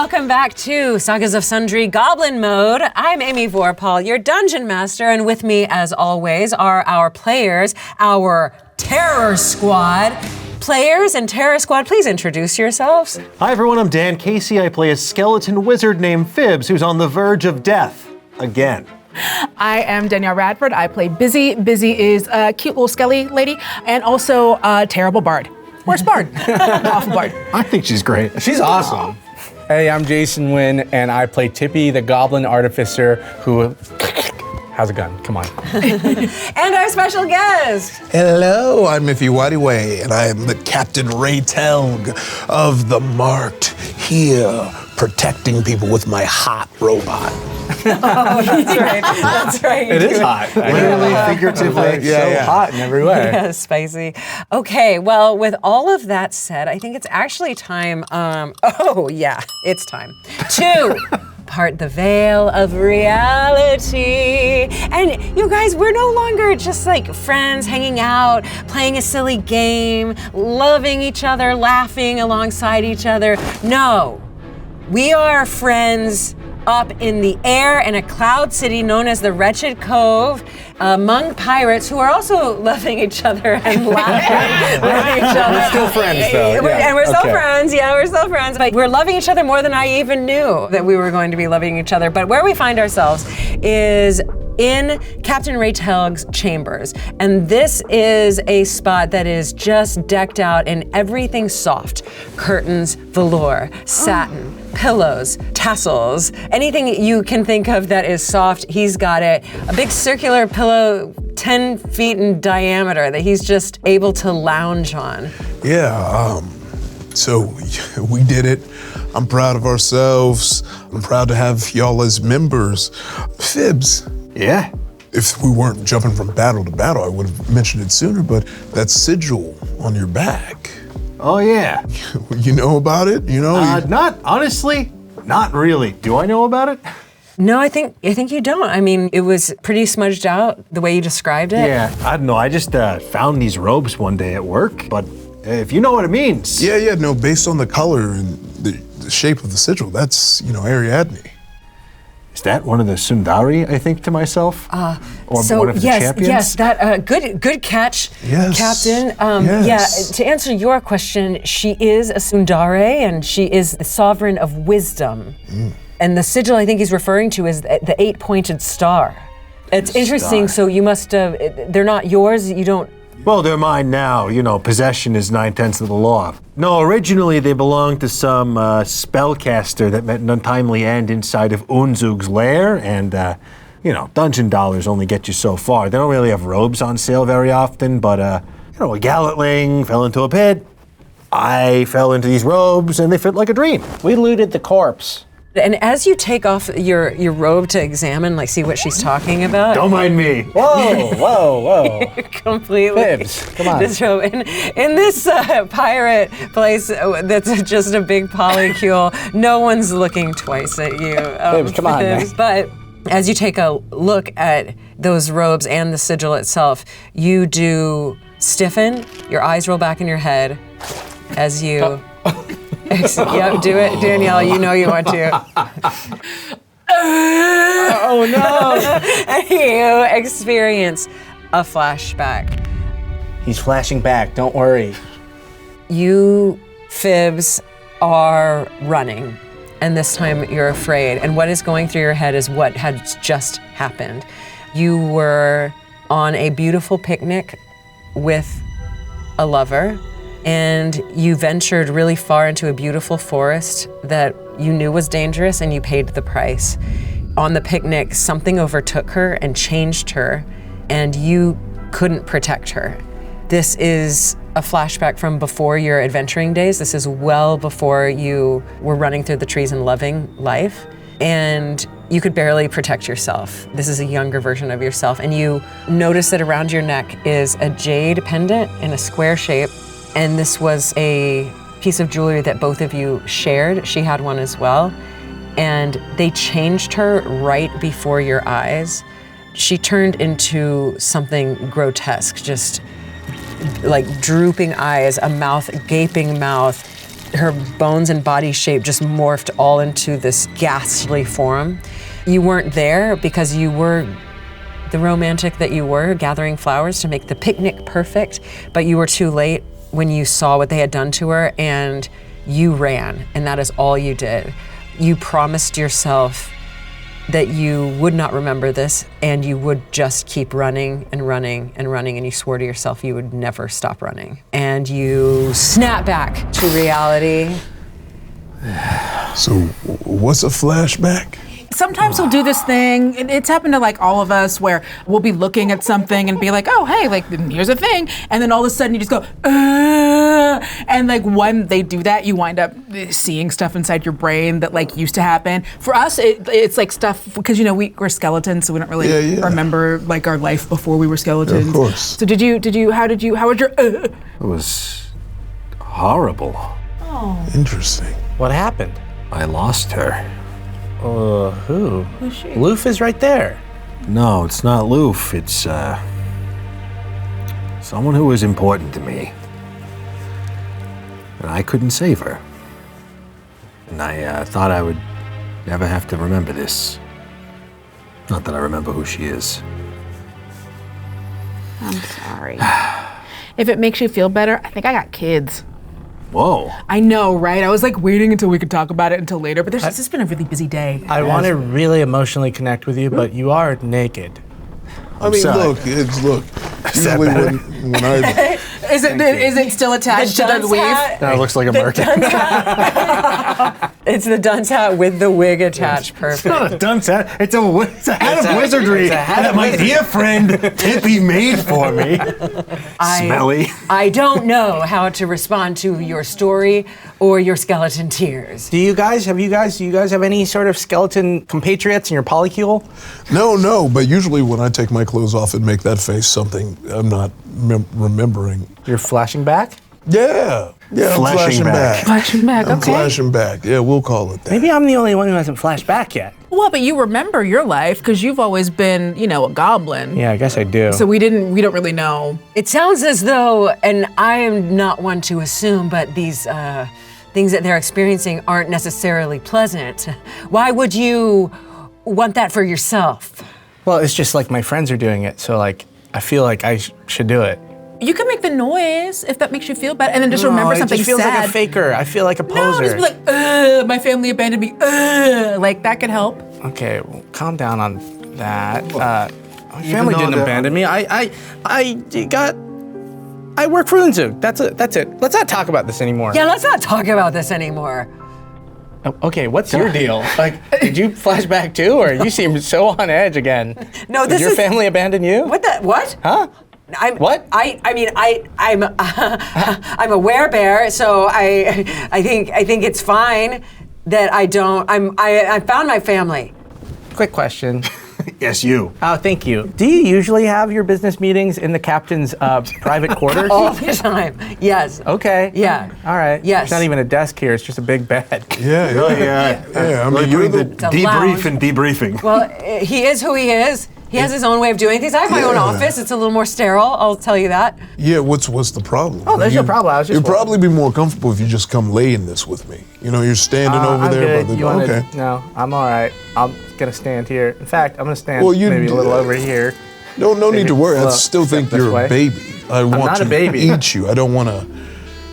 welcome back to Sagas of Sundry Goblin Mode. I'm Amy Vorpahl, your Dungeon Master, and with me, as always, are our players, our Terror Squad. Players and Terror Squad, please introduce yourselves. Hi everyone, I'm Dan Casey. I play a skeleton wizard named Fibs, who's on the verge of death. Again. I am Danielle Radford. I play Bizzee. Bizzee is a cute little skelly lady, and also a terrible bard. Worst bard. Awful bard. I think she's great. She's awesome. Hey, I'm Jason Wynn, and I play Tippy, the Goblin Artificer who has a gun. Come on. And our special guest. Hello, I'm Ify Nwadiwe, and I am the Captain Raetelg of the Marked, here protecting people with my hot robot. Oh, that's right. That's right. It is hot. Literally, figuratively, hot in every way. Yeah, spicy. Okay, well, with all of that said, I think it's actually time, it's time to part the veil of reality. And you guys, we're no longer just like friends hanging out, playing a silly game, loving each other, laughing alongside each other. No, we are friends up in the air in a cloud city known as the Wretched Cove, among pirates who are also loving each other and laughing with each other. We're still friends, though. We're still friends. Yeah, we're still friends. But we're loving each other more than I even knew that we were going to be loving each other. But where we find ourselves is in Captain Raetelg's chambers. And this is a spot that is just decked out in everything soft. Curtains, velour, satin, pillows, tassels, anything you can think of that is soft, he's got it. A big circular pillow 10 feet in diameter that he's just able to lounge on. Yeah, so we did it. I'm proud of ourselves. I'm proud to have y'all as members. Fibs. Yeah. If we weren't jumping from battle to battle, I would have mentioned it sooner, but that sigil on your back. Oh yeah. You know about it? You know? Honestly, not really. Do I know about it? No, I think you don't. I mean, it was pretty smudged out the way you described it. Yeah, I don't know. I just found these robes one day at work, but if you know what it means. Yeah, no, based on the color and the shape of the sigil, that's, Ariadne. Is that one of the Sundari, I think to myself? Or one of the champions? Yes, that good catch, yes. Captain. Yes. Yeah, to answer your question, she is a Sundare and she is the sovereign of wisdom. And the sigil I think he's referring to is the 8-pointed star. It's interesting, so you must, they're not yours, you don't. Well, they're mine now. Possession is 9/10 of the law. No, originally they belonged to some spellcaster that met an untimely end inside of Unzug's lair, and, dungeon dollars only get you so far. They don't really have robes on sale very often, but, a gallantling fell into a pit. I fell into these robes, and they fit like a dream. We looted the corpse. And as you take off your robe to examine, see what she's talking about. Don't mind me. Whoa. Completely. Fibs, come on. Disrobe. In this pirate place that's just a big polycule, no one's looking twice at you. Fibs, come on, man. But as you take a look at those robes and the sigil itself, you do stiffen, your eyes roll back in your head as you... Yep, do it, Danielle. You know you want to. Oh no! And you experience a flashback. He's flashing back. Don't worry. You, Fibs, are running, and this time you're afraid. And what is going through your head is what had just happened. You were on a beautiful picnic with a lover. And you ventured really far into a beautiful forest that you knew was dangerous and you paid the price. On the picnic, something overtook her and changed her, and you couldn't protect her. This is a flashback from before your adventuring days. This is well before you were running through the trees and loving life. And you could barely protect yourself. This is a younger version of yourself. And you notice that around your neck is a jade pendant in a square shape. And this was a piece of jewelry that both of you shared. She had one as well. And they changed her right before your eyes. She turned into something grotesque, just like drooping eyes, a mouth, gaping mouth, her bones and body shape just morphed all into this ghastly form. You weren't there because you were the romantic that you were, gathering flowers to make the picnic perfect, but you were too late when you saw what they had done to her, and you ran, and that is all you did. You promised yourself that you would not remember this, and you would just keep running and running and running, and you swore to yourself you would never stop running. And you snap back to reality. So, what's a flashback? Sometimes we'll do this thing, and it's happened to like all of us, where we'll be looking at something and be like, oh, hey, like here's a thing. And then all of a sudden you just go, and like when they do that, you wind up seeing stuff inside your brain that like used to happen. For us, it's like stuff, because you know, we're skeletons, so we don't really remember like our life before we were skeletons. Yeah, of course. So how was your, It was horrible. Oh. Interesting. What happened? I lost her. Who? Who's she? Loof is right there. No, it's not Loof. It's, someone who was important to me. And I couldn't save her. And I thought I would never have to remember this. Not that I remember who she is. I'm sorry. If it makes you feel better, I think I got kids. Whoa. I know, right? I was like waiting until we could talk about it until later, but this has been a really busy day. I want to really emotionally connect with you, but you are naked. I mean, sorry. look. Usually when I Is it still attached to the weave? That looks like a merkin. It's the dunce hat with the wig attached. Perfect. It's not a dunce hat. It's a hat of wizardry that my dear friend Tippy made for me. Smelly. I don't know how to respond to your story or your skeleton tears. Do you guys have any sort of skeleton compatriots in your polycule? No, but usually when I take my clothes off and make that face something I'm not remembering. You're flashing back? Yeah, I'm flashing back. Flashing back, I'm okay. flashing back. Yeah, we'll call it that. Maybe I'm the only one who hasn't flashed back yet. Well, but you remember your life because you've always been, you know, a goblin. Yeah, I guess I do. So we don't really know. It sounds as though, and I am not one to assume, but these things that they're experiencing aren't necessarily pleasant. Why would you want that for yourself? Well, it's just like my friends are doing it, so like I feel like I should do it. You can make the noise if that makes you feel better, and then just remember something it just feels sad. like a faker. I feel like a No, poser. just be like, my family abandoned me. Like that could help. Okay, well, calm down on that. My family didn't abandon me. I work for Unzug. That's it. Let's not talk about this anymore. Yeah, let's not talk about this anymore. Oh, okay, what's your deal? Like, did you flash back too, or you seem so on edge again? No, Did this your is- family abandon you? What? Huh? I'm What? I'm a werebear, so I think it's fine that I don't. I found my family. Quick question. Yes, you. Oh, thank you. Do you usually have your business meetings in the captain's private quarters? All the time. Yes. Okay. Yeah. All right. Yes. It's not even a desk here. It's just a big bed. Yeah. I mean, you're the a debrief lounge. and debriefing. Well, he is who he is. He has his own way of doing things. I have my own office. It's a little more sterile. I'll tell you that. Yeah, what's the problem? Oh, there's no problem. I was just You'd probably be more comfortable if you just come lay in this with me. You know, you're standing over I'm there good. by the You wanna- okay. No, I'm all right. I'm gonna stand here. In fact, I'm gonna stand Well, you maybe a d- little over here. No need to worry. I Well, still think this you're way. a baby. I want not to a baby. eat you. I don't want to.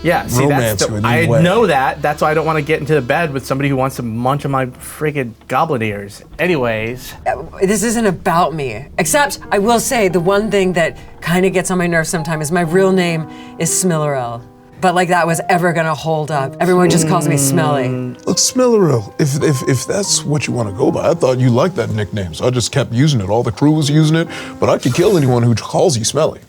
Yeah, see, Romance that's you in I any way. know that. That's why I don't want to get into the bed with somebody who wants to munch on my freaking goblin ears. Anyways, This isn't about me. Except, I will say, the one thing that kind of gets on my nerves sometimes is my real name is Smillerell. But like that was ever gonna hold up. Everyone just calls me Smelly. Look, Smillerell, if that's what you want to go by, I thought you liked that nickname, so I just kept using it. All the crew was using it, but I could kill anyone who calls you Smelly.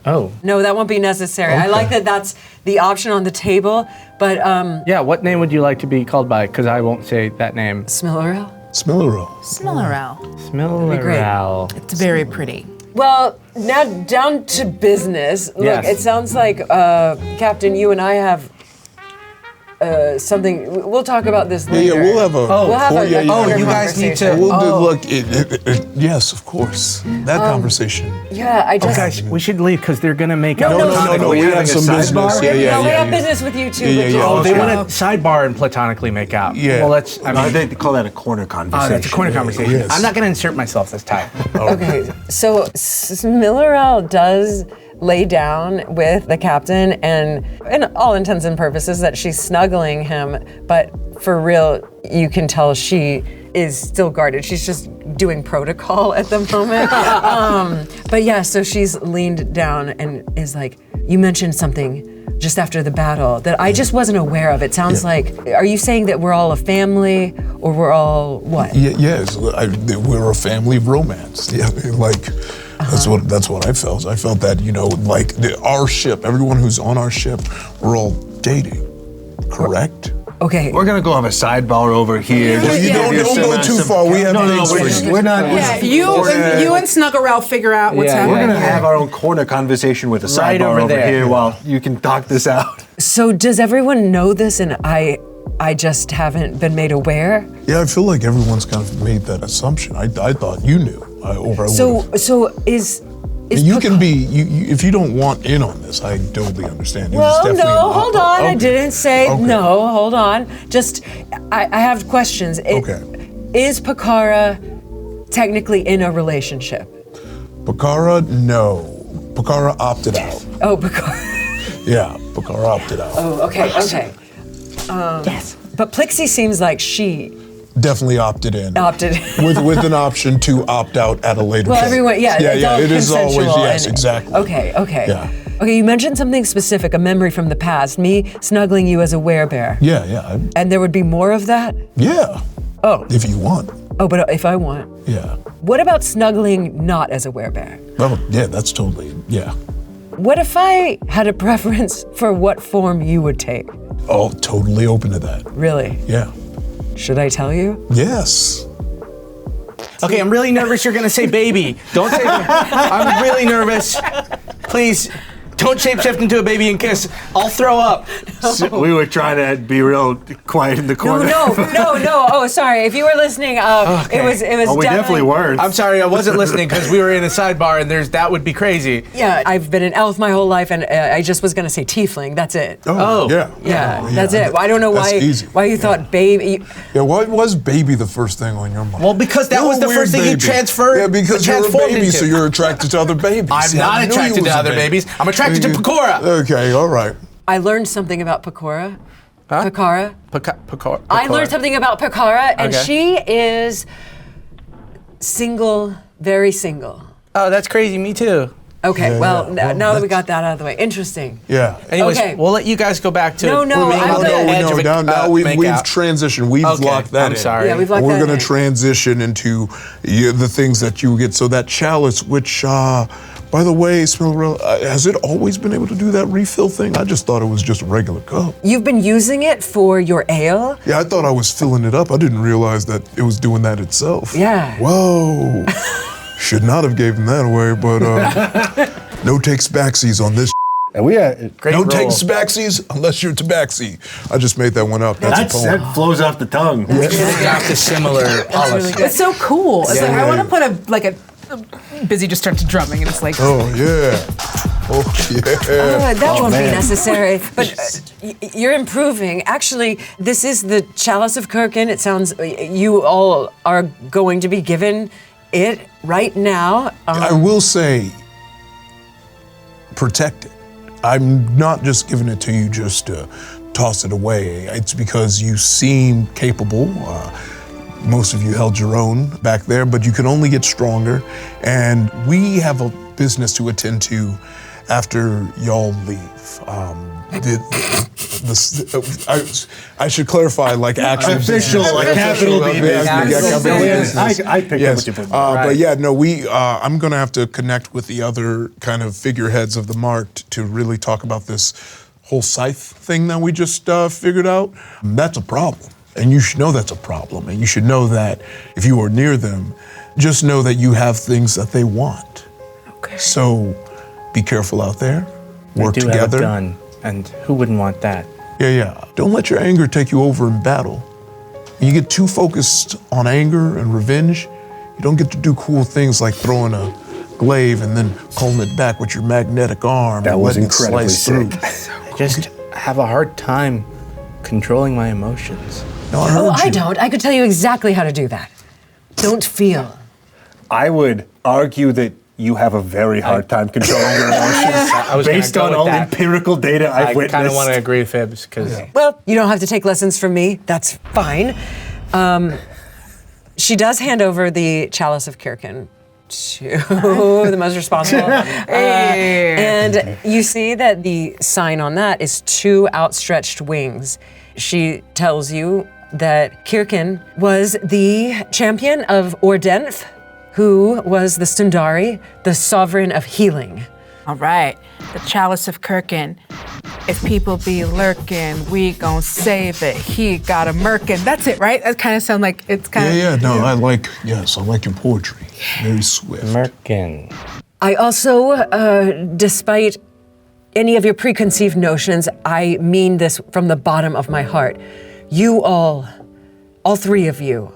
oh. No, that won't be necessary. I like that that's the option on the table, but Yeah, what name would you like to be called by? Because I won't say that name. Smillerell? Smillerell. Smillerell. Smillerell. It's very pretty. Well, now down to business. Look, Yes. it sounds like, Captain, you and I have something. We'll talk about this Yeah, later. we'll have a. We'll have a yeah, corner you guys need to- conversation. We'll do, look, yes, of course. That conversation. Yeah, I just. Guys, we should leave because they're gonna make No, out. No, Are we we having have a some business. sidebar? Yeah, yeah, no, we yeah. have yeah. business with you too. Yeah, but yeah, just- yeah. Oh, they Okay. want to sidebar and platonically make out. Yeah. Well, let's. I mean, They call that a corner conversation. that's a corner conversation. Yes. I'm not gonna insert myself this time. Okay, so Millerell does lay down with the captain, and in all intents and purposes that she's snuggling him, but for real, you can tell she is still guarded. She's just doing protocol at the moment. But yeah, so she's leaned down and is like, you mentioned something just after the battle that I just wasn't aware of. It sounds like, are you saying that we're all a family, or we're all what? Yes, we're a family of romance. Yeah, like that's what I felt. I felt that like our ship, everyone who's on our ship, we're all dating. Correct. Okay. We're gonna go have a sidebar over here. Yeah, just to yeah. give you Don't some- go too some- far. We have things we're, for you. we're not. Yeah, you and Snuggerell figure out what's Yeah, happening. We're gonna here. have our own corner conversation with a Right sidebar over over there. here while you can talk this out. So does everyone know this, and I just haven't been made aware? Yeah, I feel like everyone's kind of made that assumption. I thought you knew. Or I So would've. is You Pac- can be you if you don't want in on this. I totally understand. It's Well, definitely no, an hold opera. on. I Okay. didn't say Okay. no. Hold on. Just I have questions. Okay. Is Pakara technically in a relationship? Pakara, no. Pakara opted out. Oh, Pakara. Yeah, Pakara opted out. Oh, okay. Okay. Yes. But Plixie seems like she Definitely opted in. opted. with an option to opt out at a later Well, date. everyone, yeah, it's all it is always consensual yes, and- exactly. Okay, okay. Yeah. Okay, you mentioned something specific, a memory from the past, me snuggling you as a werebear. Yeah, yeah, And there would be more of that? yeah. Oh. If you want, Oh, but if I want. yeah. What about snuggling not as a werebear? Well, yeah, that's totally yeah. What if I had a preference for what form you would take? Oh, totally open to that. Really? Yeah. Should I tell you? Yes. Okay, I'm really nervous you're gonna say baby. Don't say I'm really nervous. Please, don't shapeshift into a baby and kiss. I'll throw up. We were trying to be real quiet in the corner. No. Oh, sorry. If you were listening, it was Oh, we definitely weren't. I'm sorry, I wasn't listening because we were in a sidebar and that would be crazy. Yeah, I've been an elf my whole life, and I just was gonna say tiefling. That's it. Oh. Yeah. Yeah, Oh, that's it. I don't know That's why. easy. Why you thought baby? Yeah, why was baby the first thing on your mind? Well, because that You're was a the weird first thing you baby. transferred. Yeah, because you're a transformed baby, into. so you're attracted to other babies. I'm See, I not knew you attracted was to a other baby. babies. I'm attracted to Pakora. Okay, all right. I learned something about Pakora. Pakara. Pakora. I learned something about Pakara, and Okay. she is single, very single. Oh, that's crazy. Me too. Okay, Yeah, well, yeah. Well, now that we that's- got that out of the way, interesting. Yeah. Anyways, Okay. we'll let you guys go back to. No, being on I'm the good. edge of a- Now we've make-out. transitioned. We've Okay, locked that I'm in. sorry. Yeah, we've locked We're that going in. to transition into the things that you get. So that chalice, which, by the way, has it always been able to do that refill thing? I just thought it was just a regular cup. You've been using it for your ale? Yeah, I thought I was filling it up. I didn't realize that it was doing that itself. Yeah. Whoa. Should not have gave him that away, but no takes backsies on this. And we had Great No roll. takes backsies unless you're tabaxi. I just made that one up. That's a poem. that flows off the tongue. Got the similar policy. It's so cool. It's like I Yeah. want to put a Bizzee just starts drumming, and it's like. Oh yeah. Oh yeah. That won't be man. necessary. But you're improving. Actually, this is the Chalice of Kirkin. It sounds you all are going to be given it right now. I will say, protect it. I'm not just giving it to you just to toss it away. It's because you seem capable. Most of you held your own back there, but you can only get stronger. And we have a business to attend to after y'all leave. I should clarify, like actual Official, business. like capital B business. Capital B Yes, business. I picked up what you put. But yeah, no, I'm gonna have to connect with the other kind of figureheads of the marked to really talk about this whole scythe thing that we just figured out. That's a problem, and you should know that's a problem, and you should know that if you are near them, just know that you have things that they want. Okay. So be careful out there. Work We do together. have a gun, and who wouldn't want that? Yeah. Don't let your anger take you over in battle. When you get too focused on anger and revenge, you don't get to do cool things like throwing a glaive and then pulling it back with your magnetic arm. That and was letting it incredibly slice sick. through. I just have a hard time controlling my emotions. No, I heard Oh, I you. don't. I could tell you exactly how to do that. Don't feel. I would argue that you have a very hard time controlling your emotions I was gonna based go on with all that. empirical data I've I witnessed. kind of want to agree with Fibs because Well, you don't have to take lessons from me. That's fine. She does hand over the Chalice of Kirkin to the most responsible. And you see that the sign on that is 2 outstretched wings. She tells you that Kirkin was the champion of Ordenf, who was the Sundari, the sovereign of healing. All right, the Chalice of Kirkin. If people be lurking, we gon' save it. He got a merkin. That's it, right? That kind of sound like it's kind of. Yeah. No, I like your poetry. Very swift. Merkin. I also, despite any of your preconceived notions, I mean this from the bottom of my heart. You all 3 of you,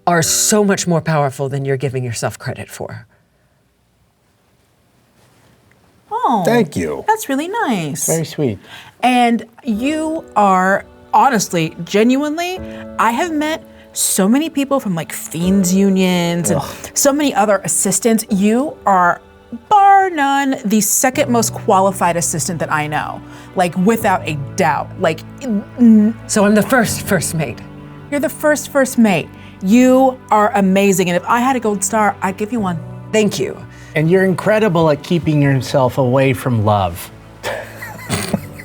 are so much more powerful than you're giving yourself credit for. Oh, Thank you. That's really nice. Very sweet. And you are, honestly, genuinely, I have met so many people from like Fiends Unions and so many other assistants. You are, bar none, the second most qualified assistant that I know. Like, without a doubt. Like, So I'm the first mate. you're the first mate. You are amazing. And if I had a gold star, I'd give you one. Thank you. And you're incredible at keeping yourself away from love.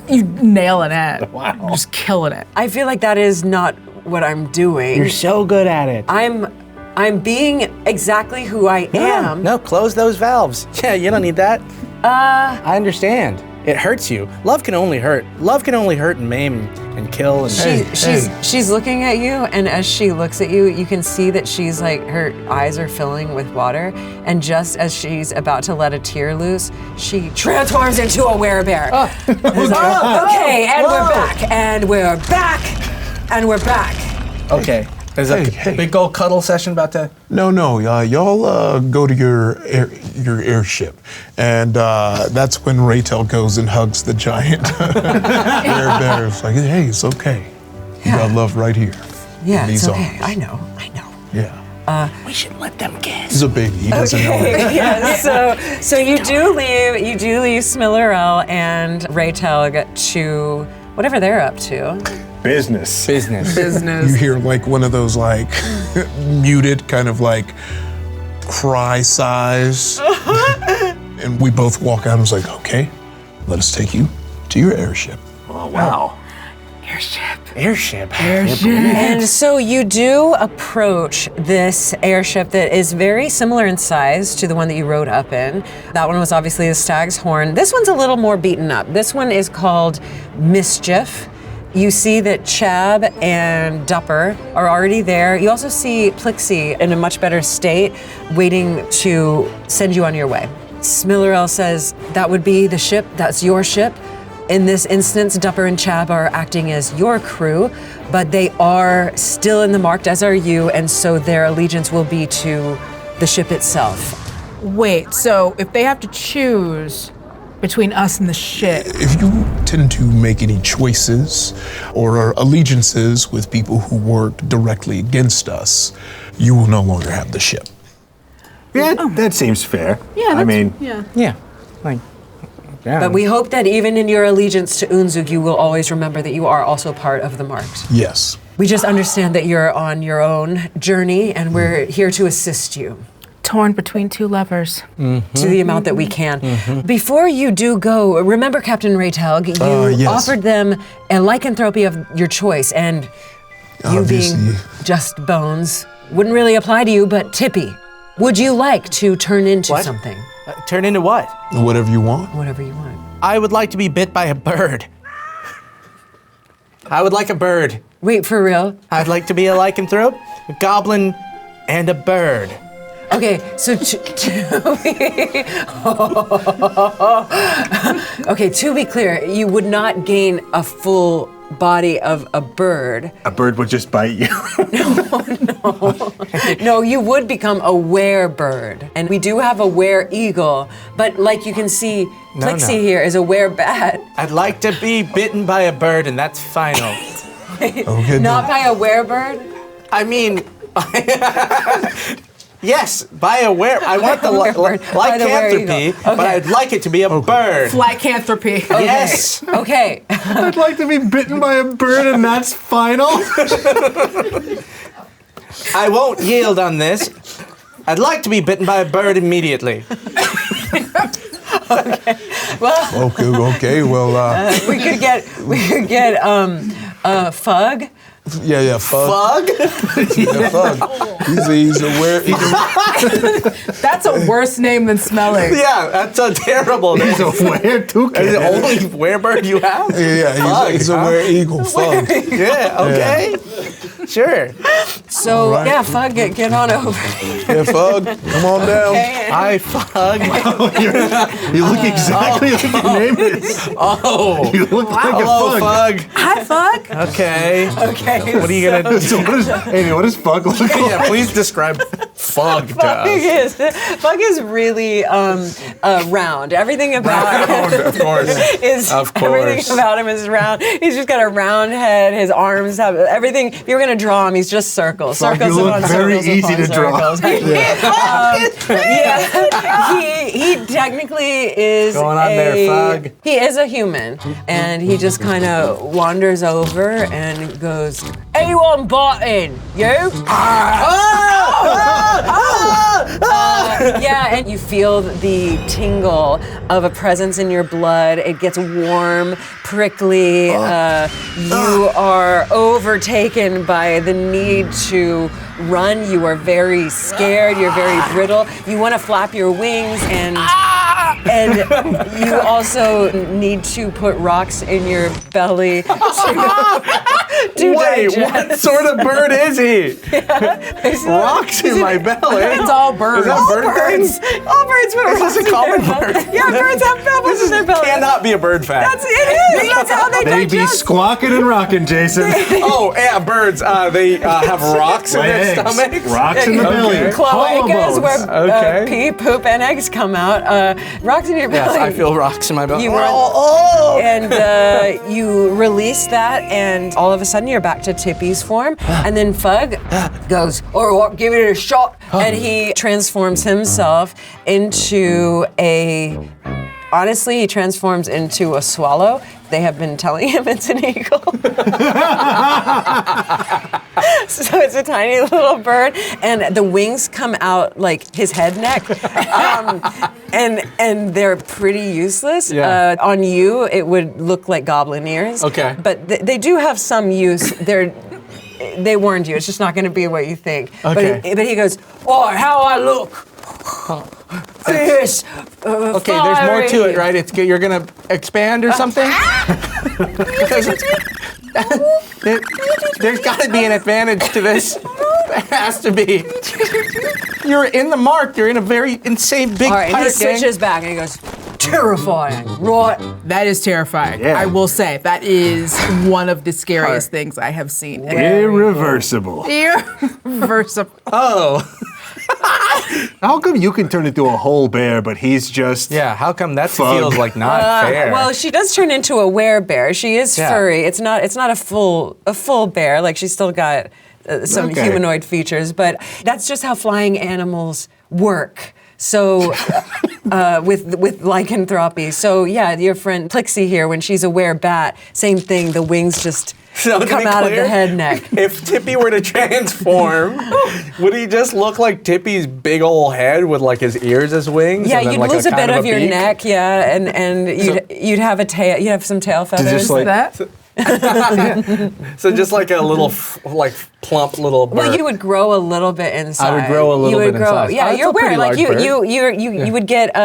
You nailing it. Wow. You're just killing it. I feel like that is not what I'm doing. You're so good at it. I'm being exactly who I am. No, close those valves. Yeah, you don't need that. I understand. It hurts you. Love can only hurt. Love can only hurt and maim and kill and She's looking at you, and as she looks at you, you can see that she's like, her eyes are filling with water, and just as she's about to let a tear loose, she transforms into a werebear. Okay, and we're back, and we're back, and we're back. Okay. Is a big old cuddle session about to? No, y'all go to your airship, and that's when Raetelg goes and hugs the giant air bear. It's like, hey, it's okay. You got love right here. Yeah, in it's these okay. arms. I know. Yeah. We should let them kiss. He's a baby. He doesn't know. Yeah, so you do leave Smillerell and Raetelg to whatever they're up to. Business. You hear like one of those like muted kind of like cry sighs. And we both walk out and was like, okay, let us take you to your airship. Oh, wow. Airship. And so you do approach this airship that is very similar in size to the one that you rode up in. That one was obviously the Stag's Horn. This one's a little more beaten up. This one is called Mischief. You see that Chab and Dupper are already there. You also see Plixie in a much better state, waiting to send you on your way. Smillerell says, that would be the ship, that's your ship. In this instance, Dupper and Chab are acting as your crew, but they are still in the marked, as are you, and so their allegiance will be to the ship itself. Wait, so if they have to choose between us and the ship, If you tend to make any choices or allegiances with people who work directly against us, you will no longer have the ship. Yeah, that seems fair. yeah, I mean, Yeah. Like, yeah. But we hope that even in your allegiance to Unzug, you will always remember that you are also part of the marked. Yes. We just understand that you're on your own journey, and we're here to assist you torn between two lovers. to the amount that we can. Before you do go, remember Captain Raetelg, you Yes. offered them a lycanthropy of your choice, and you Obviously. being just bones wouldn't really apply to you, but Tippy, would you like to turn into What? something? Turn into what? Whatever you want. Whatever you want. I would like to be bit by a bird. I would like a bird. Wait, for real? I'd like to be a lycanthrope, a goblin, and a bird. Okay, so okay, to be clear, you would not gain a full body of a bird. A bird would just bite you. No, you would become a werebird. And we do have a were-eagle, but like you can see, Plixie here is a were-bat. I'd like to be bitten by a bird, and that's final. Okay, Not by a werebird? I mean, yes, by a were. I want the lycanthropy, but I'd like it to be a bird. Lycanthropy. Yes. Okay. I'd like to be bitten by a bird, and that's final. I won't yield on this. I'd like to be bitten by a bird immediately. Okay. Well, we could get Fug. yeah, Fug. Bug? Yeah, Fug. He's a That's a worse name than smelling. Yeah, that's a terrible name. He's a were-toucan. Is it only werebird you have? Yeah, he's a were-eagle. Fug. Yeah, okay. Sure. So, right. yeah, Fug, get on over. Yeah, Fug, come on down. Hi, Fug. You look exactly like your name is. Oh. You look like Hello, a Fug. Fug. Hi, Fug. Okay. Okay. What are you going to do? So Amy, what does Fug look like? Yeah, please describe Fug to us. Fug is really round. Everything about him Of course. is Of course. everything about him is round. He's just got a round head. His arms have everything. If you were gonna draw him, he's just circles. Fug, Circles you look upon very circles easy upon to draw. circles. He technically is Going on there, Fug. He is a human, and he just kind of wanders over and goes, "Anyone button? You?" Yeah, and you feel the tingle of a presence in your blood. It gets warm, prickly. You are overtaken by the need to run. You are very scared. You're very brittle. You want to flap your wings and you also need to put rocks in your belly to Wait, digest. what sort of bird is he? Rocks in my belly. It's all birds. Is that a bird thing? All birds put Is rocks this a in common their belly. bird? Yeah, birds have pebbles in their belly. Cannot be a bird fact. It is. That's how they They be digest. squawking and rocking, Jason. Oh, yeah, birds. They have rocks in their Eggs. stomachs. Rocks in the belly. Cloacas, Homobones. where Okay. pee, poop, and eggs come out. Rocks in your belly. Yes, I feel rocks in my belly. You were, and you release that, and all of a sudden you're back to Tippy's form. And then Fug goes, "All right, give it a shot," and he transforms himself into a. Honestly, he transforms into a swallow. They have been telling him it's an eagle. So it's a tiny little bird, and the wings come out like his head neck, and they're pretty useless. Yeah. On you, it would look like goblin ears. Okay. But they do have some use. They warned you. It's just not going to be what you think. Okay. But he goes, "Oh, how I look." This, Okay, there's more to it, right? You're gonna expand or something? Because there's got to be an advantage to this. There has to be. You're in the mark. You're in a very insane big All right, and he pirate gang. switches back and he goes, "Terrifying, right?" That is terrifying. Yeah. I will say that is one of the scariest things I have seen. Irreversible. Irreversible. Oh. How come you can turn into a whole bear, but he's just... Yeah, how come that Fug. feels like not fair? Well, she does turn into a werebear. She is Yeah. furry. It's not a full bear. Like she's still got some Okay. humanoid features, but that's just how flying animals work. So with lycanthropy. So yeah, your friend Plixie here, when she's a werebat, same thing. The wings just So to come be out of clear, the head neck. If Tippy were to transform, would he just look like Tippy's big old head with like his ears as wings? Yeah, and then you'd like lose a kind bit of your beak? neck, yeah, and you'd have a tail. You'd have some tail feathers. just like- That? So just like a little, like plump little bird. Well, you would grow a little bit inside. I would grow a little you would bit grow, inside. Yeah, Oh, that's you're a pretty weird. Like large you would get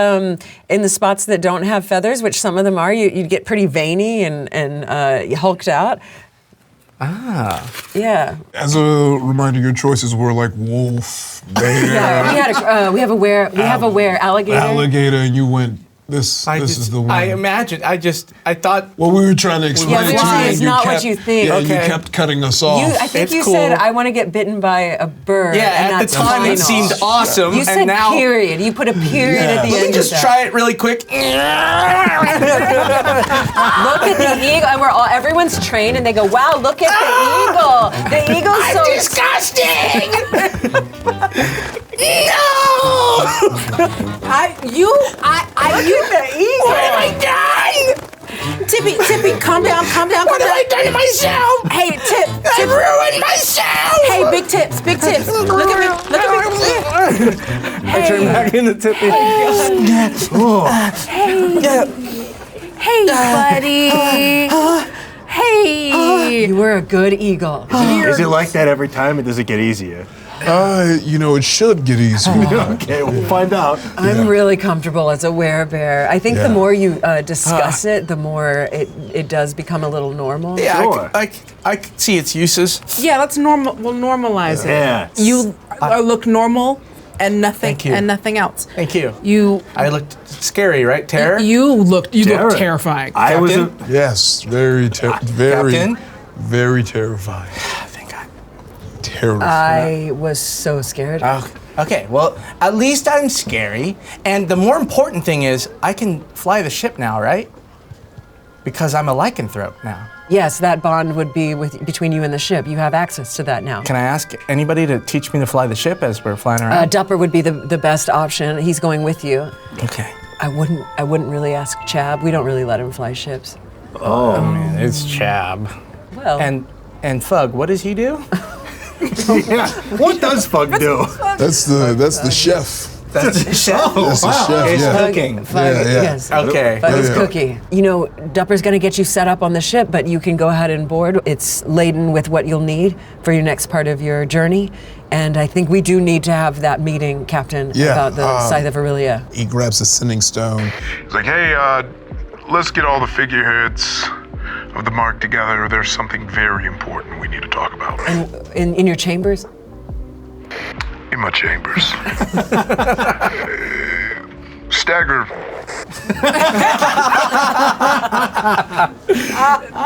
in the spots that don't have feathers, which some of them are. You'd get pretty veiny and hulked out. Yeah. As a reminder, your choices were like wolf, bear, Yeah, we have a were alligator. alligator, and you went. This is the one. I imagined. I thought. Well, we were trying to explain Yeah, we to were you. saying and it's you not kept, what you think. Yeah, Okay. you kept cutting us off. I think It's you cool. said I want to get bitten by a bird. Yeah, and at the that's time it final. seemed awesome, You and said now. period. You put a period at the Yeah. end Let me just of that. try it really quick. Look at the eagle, and everyone's trained, and they go, "Wow, look at the eagle! The eagle's so disgusting! You Look at the eagle! What have I done? Tippy, calm down. What have I done to myself? Hey, Tip. I ruined myself. Hey, big tips. Look at me. I turn back into Tippy. Hey, buddy. Hey. You were a good eagle. Is it like that every time, or does it get easier? It should get easier. Okay, we'll find out. I'm really comfortable as a werebear. I think the Yeah. more you discuss it, the more it does become a little normal. Yeah, Sure. I can see its uses. Yeah, let's we'll normalize it. Yeah. You look normal and nothing Thank you. and nothing else. Thank you. You I looked scary, right? Terror? you look Terror. terrifying. I was a, Captain? Yes, very Captain? very terrifying. Thank God. Terrifying. I was so scared. Okay, well, at least I'm scary. And the more important thing is, I can fly the ship now, right? Because I'm a lycanthrope now. Yes, that bond would be between you and the ship. You have access to that now. Can I ask anybody to teach me to fly the ship as we're flying around? Dupper would be the best option. He's going with you. Okay. I wouldn't really ask Chab. We don't really let him fly ships. It's Chab. Well, And Fug, what does he do? yeah. What does Fug do? That's the chef. That's the chef. That's the chef. It's Yeah. cooking. Fug, Yeah, yeah. yes. Okay. Fug is Yeah. cookie. You know, Dupper's gonna get you set up on the ship, but you can go ahead and board. It's laden with what you'll need for your next part of your journey. And I think we do need to have that meeting, Captain, Yeah, about the Scythe of Aurelia. He grabs a sending stone. He's like, hey, let's get all the figureheads of the mark together. There's something very important we need to talk about. In your chambers? In my chambers. Stagger.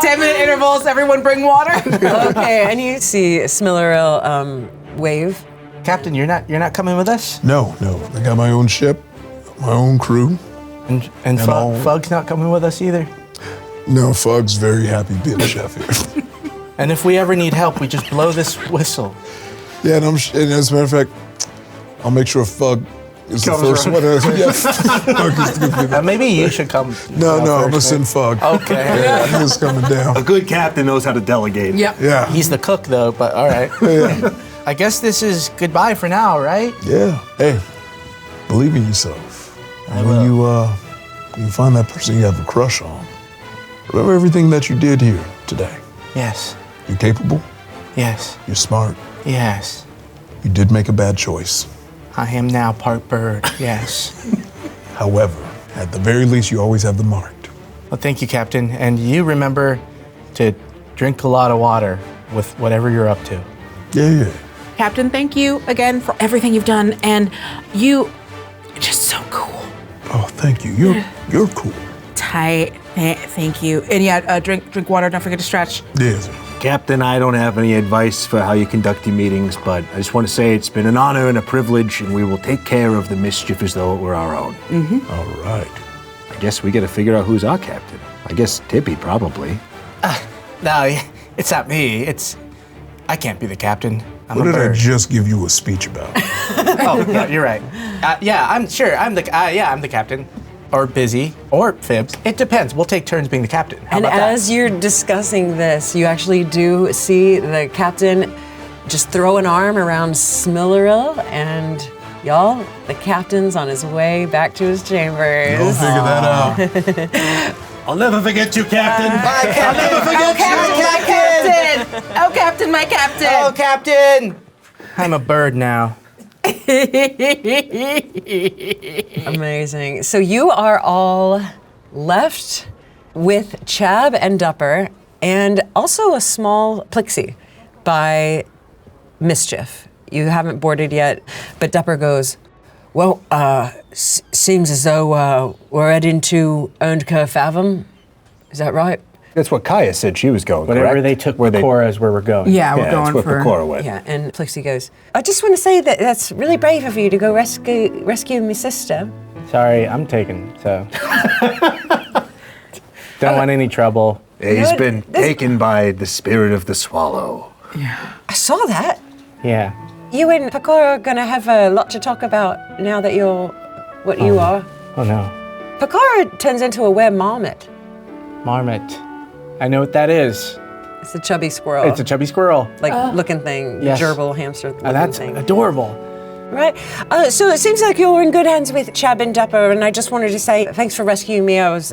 10-minute intervals, everyone bring water. Okay, and you see Smilleril wave. Captain, you're not coming with us? No. I got my own ship, my own crew. And all- Fug's not coming with us either? No, Fug's very happy being a chef here. And if we ever need help, we just blow this whistle. Yeah, and as a matter of fact, I'll make sure Fug is the Comes first around. one. Yeah, Fug is the good one. Maybe you should come. No, I'm gonna first, send Fug. Okay. Yeah, he's coming A down. good captain knows how to delegate. Yep. Yeah. He's the cook, though, but all right. Yeah. I guess this is goodbye for now, right? Yeah. Hey, believe in yourself. And when you find that person you have a crush on, remember everything that you did here today. Yes. You're capable. Yes. You're smart. Yes. You did make a bad choice. I am now part bird. Yes. However, at the very least, you always have the marked. Well, thank you, Captain. And you remember to drink a lot of water with whatever you're up to. Yeah. Captain, thank you again for everything you've done, and you're just so cool. Oh, thank you. You're cool. Tight. Thank you. And yeah, drink water. Don't forget to stretch. Yes. Captain, I don't have any advice for how you conduct your meetings, but I just want to say it's been an honor and a privilege, and we will take care of the mischief as though it were our own. All right. I guess we got to figure out who's our captain. I guess Tippy, probably. No, it's not me. I can't be the captain. I'm What a did I bird. just give you a speech about? Oh, yeah, you're right. Yeah, I'm sure. I'm the captain. Or Bizzee, or Fibs. It depends. We'll take turns being the captain. How And about that? as you're discussing this, you actually do see the captain just throw an arm around Smilleril, and y'all, the captain's on his way back to his chambers. We'll figure that out. I'll never forget you, Captain. Bye, Captain. I'll never forget Captain! Oh, Captain, my Captain! Oh, Captain! I'm a bird now. Amazing. So you are all left with Chab and Dupper and also a small Plixie by Mischief. You haven't boarded yet, but Dupper goes, well, seems as though we're heading to Earned Fathom. Is that right? That's what Kaya said she was going, Whatever correct? they took Pecora is where we're going. Yeah, we're Yeah, going that's where for. Pecora went. Yeah, and Plixie goes, I just want to say that that's really brave of you to go rescue my sister. Sorry, I'm taken, so. Don't want any trouble. He's No, been this- taken by the spirit of the swallow. I saw that. Yeah. You and Pecora are going to have a lot to talk about now that you're what you are. Oh no. Pecora turns into a were marmot. Marmot. I know what that is. It's a chubby squirrel. It's a chubby squirrel. like looking thing, Yes. gerbil hamster looking That's thing. adorable. Right. So it seems like you're in good hands with Chab and Dupper, and I just wanted to say thanks for rescuing me. I was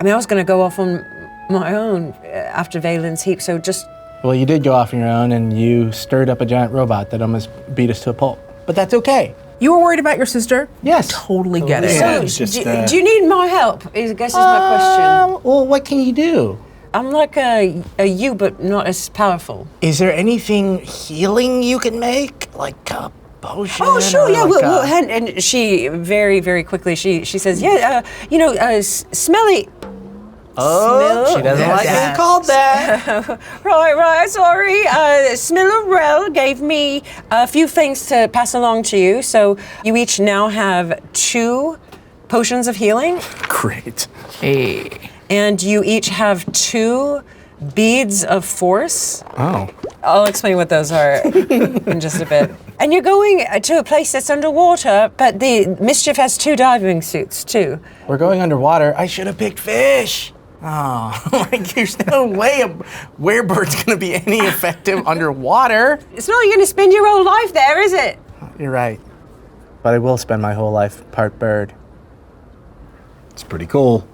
going to go off on my own after Valen's heap, so just Well, you did go off on your own, and you stirred up a giant robot that almost beat us to a pulp. But that's okay. You were worried about your sister? Yes. Totally get it. Yeah, So, it's just, do you need my help? I guess is my question. Well, what can you do? I'm like a you, but not as powerful. Is there anything healing you can make, like a potion? Oh, sure, or yeah. like Well, a- and she very, very quickly she says, yeah, smelly. Oh, she doesn't like being called that. Right, sorry. Smillerell gave me a few things to pass along to you, so you each now have 2 potions of healing, Great. Hey. and you each have 2 beads of force. Oh. I'll explain what those are in just a bit. And you're going to a place that's underwater, but the Mischief has 2 diving suits, too. We're going underwater. I should have picked fish. Oh, like there's no way a werebird's gonna be any effective underwater. It's not you're going to spend your whole life there, is it? You're right. But I will spend my whole life part bird. It's pretty cool.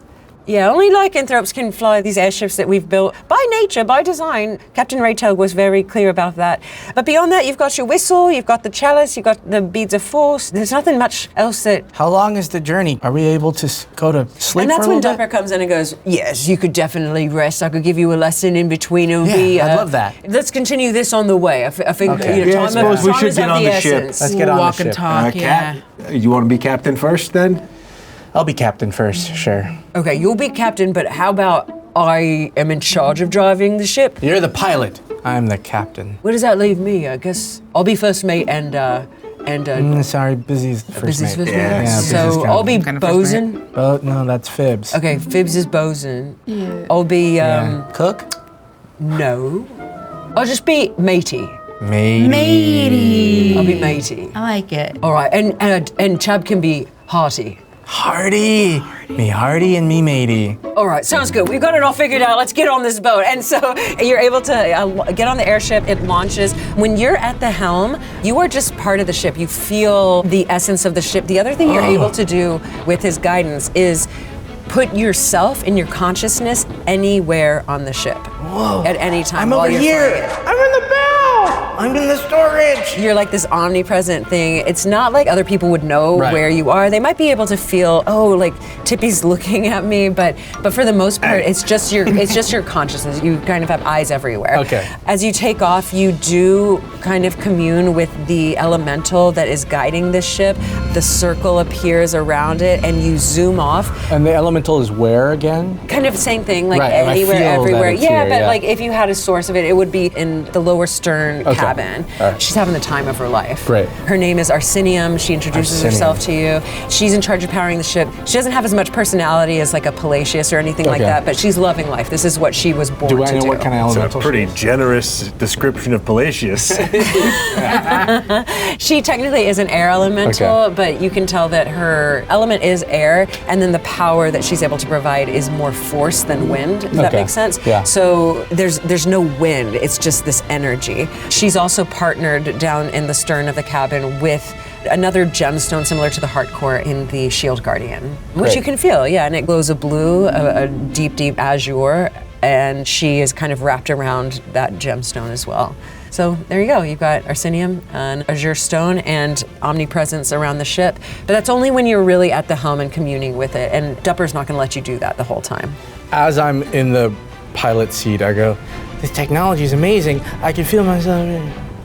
Yeah, only lycanthropes can fly these airships that we've built by nature, by design. Captain Raetelg was very clear about that. But beyond that, you've got your whistle, you've got the chalice, you've got the beads of force. There's nothing much else that... How long is the journey? Are we able to go to sleep And that's for a when little Dupper bit? comes in and goes, yes, you could definitely rest. I could give you a lesson in between. It'll Yeah, be, I'd love that. Let's continue this on the way. I think Okay. Yeah, I suppose we time should is get of on the ship. essence. Let's get on the Walk and ship. talk, yeah. You want to be captain first, then? I'll be captain first, sure. Okay, you'll be captain, but how about I am in charge of driving the ship? You're the pilot. I'm the captain. Where does that leave me? I guess I'll be first mate and Sorry, Bizzee's the first Bizzee's mate. first Yeah, mate. Bizzee's So kind I'll of- be kind of first mate. bosun. Oh, no, that's Fibs. Okay, Fibs is bosun. I'll be Cook? no. I'll just be matey. Matey. I'll be matey. I like it. All right, and Chab can be hearty. Hardy. Me Hardy and me Matey. All right, sounds good. We've got it all figured out. Let's get on this boat. And so you're able to get on the airship. It launches. When you're at the helm, you are just part of the ship. You feel the essence of the ship. The other thing you're able to do with his guidance is put yourself in your consciousness anywhere on the ship. Whoa. At any time I'm while over you're here. flying it. I'm in the bow. I'm in the storage. You're like this omnipresent thing. It's not like other people would know Right. where you are. They might be able to feel, oh, like Tippy's looking at me, but for the most part, it's just your consciousness. You kind of have eyes everywhere. Okay. As you take off, you do kind of commune with the elemental that is guiding this ship. The circle appears around it, and you zoom off. And the elemental is where again? Kind of the same thing, like Right, and I anywhere, feel that everywhere. it's Yeah, here, but yeah. like if you had a source of it, it would be in the lower stern cabin. All right. She's having the time of her life. Great. Her name is Arsinium. She introduces Arsinium. herself to you. She's in charge of powering the ship. She doesn't have as much personality as like a Palacius or anything like Okay. that, but she's loving life. This is what she was born Do to I know do. what kind of It's elemental? a pretty generous description of Palacius. She technically is an air elemental, Okay. but you can tell that her element is air, and then the power that she's able to provide is more force than wind. Does that Okay. make sense? Yeah. So there's no wind. It's just this energy. She's also partnered down in the stern of the cabin with another gemstone similar to the heart core in the Shield Guardian, which Great. you can feel. Yeah, and it glows a blue, a deep, deep azure, and she is kind of wrapped around that gemstone as well. So there you go. You've got Arsinium, an azure stone, and omnipresence around the ship. But that's only when you're really at the helm and communing with it. And Dupper's not going to let you do that the whole time. As I'm in the pilot seat. I go, this technology is amazing. I can feel myself.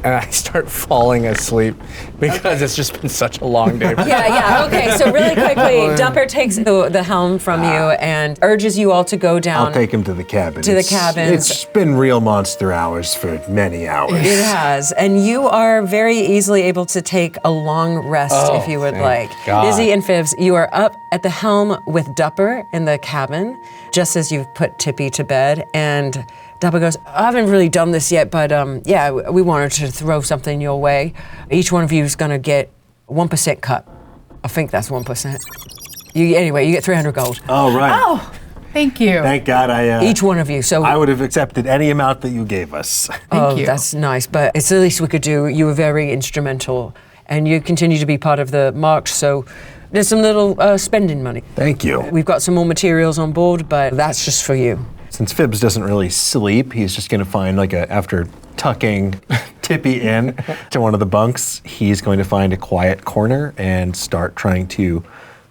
And I start falling asleep because it's just been such a long day. Yeah. Okay. So really quickly, Dupper takes the helm from you and urges you all to go down. I'll take him to the cabin. To the cabins. It's been real monster hours for many hours. It has. And you are very easily able to take a long rest if you would like. God. Bizzee and Fibs, you are up at the helm with Dupper in the cabin, just as you've put Tippy to bed. And Dupper goes, I haven't really done this yet, but yeah, we wanted to throw something your way. Each one of you is going to get 1% cut. I think that's 1%. Anyway, you get 300 gold. Oh, right. Oh, thank you. Thank God Each one of you. So I would have accepted any amount that you gave us. Thank you. That's nice, but it's the least we could do. You were very instrumental, and you continue to be part of the march, so there's some little spending money. Thank you. We've got some more materials on board, but that's just for you. Since Fibs doesn't really sleep, he's just going to find after tucking Tippy in to one of the bunks, he's going to find a quiet corner and start trying to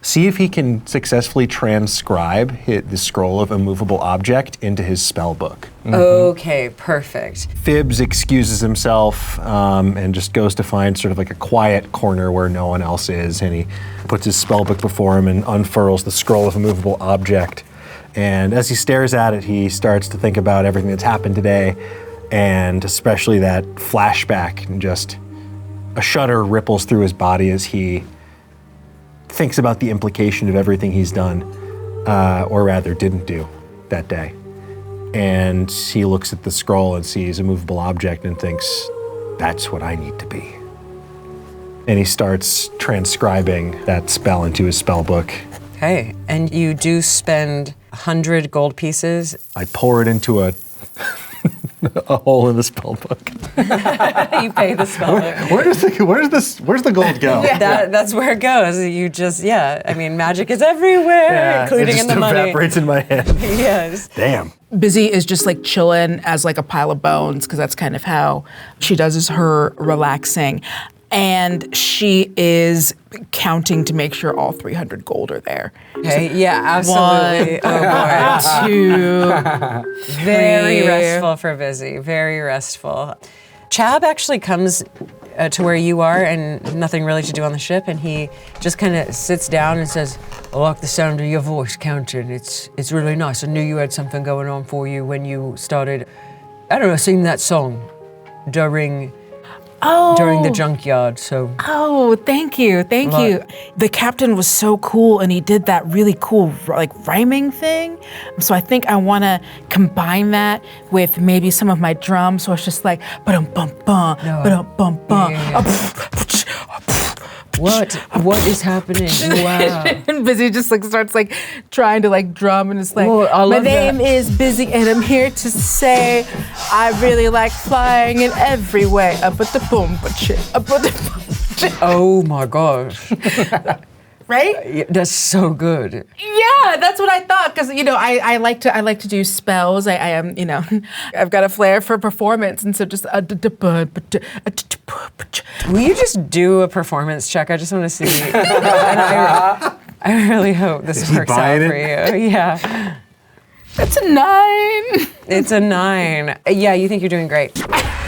see if he can successfully transcribe the scroll of immovable object into his spell book. Okay, perfect. Fibs excuses himself and just goes to find sort of like a quiet corner where no one else is, and he puts his spell book before him and unfurls the scroll of immovable object. And as he stares at it, he starts to think about everything that's happened today, and especially that flashback, and just a shudder ripples through his body as he thinks about the implication of everything he's done, or rather didn't do that day. And he looks at the scroll and sees a movable object and thinks, that's what I need to be. And he starts transcribing that spell into his spell book. Okay, and you do spend 100 gold pieces. I pour it into a hole in the spell book. You pay the spell book. Where's the gold go? That's where it goes. You just, I mean, magic is everywhere, including it in the just money. evaporates in my hand. Yes. Damn. Bizzee is just like chilling as like a pile of bones, because that's kind of how she does is her relaxing. And she is counting to make sure all 300 gold are there. Okay, yeah, absolutely. One, 2, Very 3. restful for Bizzee, very restful. Chab actually comes to where you are and nothing really to do on the ship, and he just kind of sits down and says, I like the sound of your voice counting. It's really nice. I knew you had something going on for you when you started, I don't know, singing that song during the junkyard, so. Oh, thank you. The captain was so cool, and he did that really cool, like, rhyming thing. So I think I want to combine that with maybe some of my drums. So it's just like, ba-dum-bum-bum, ba-dum-bum-bum. What is happening? Wow. And Bizzee just like starts like trying to like drum, and it's like, Whoa, I my love name that. is Bizzee, and I'm here to say I really like flying in every way. Oh my gosh. Right? Yeah, that's so good. Yeah, that's what I thought, because I like to do spells. I am I've got a flair for performance, and so just Will you just do a performance check? I just want to see. And I really hope this works out for you. Yeah. It's a 9. It's a 9. Yeah, you think you're doing great.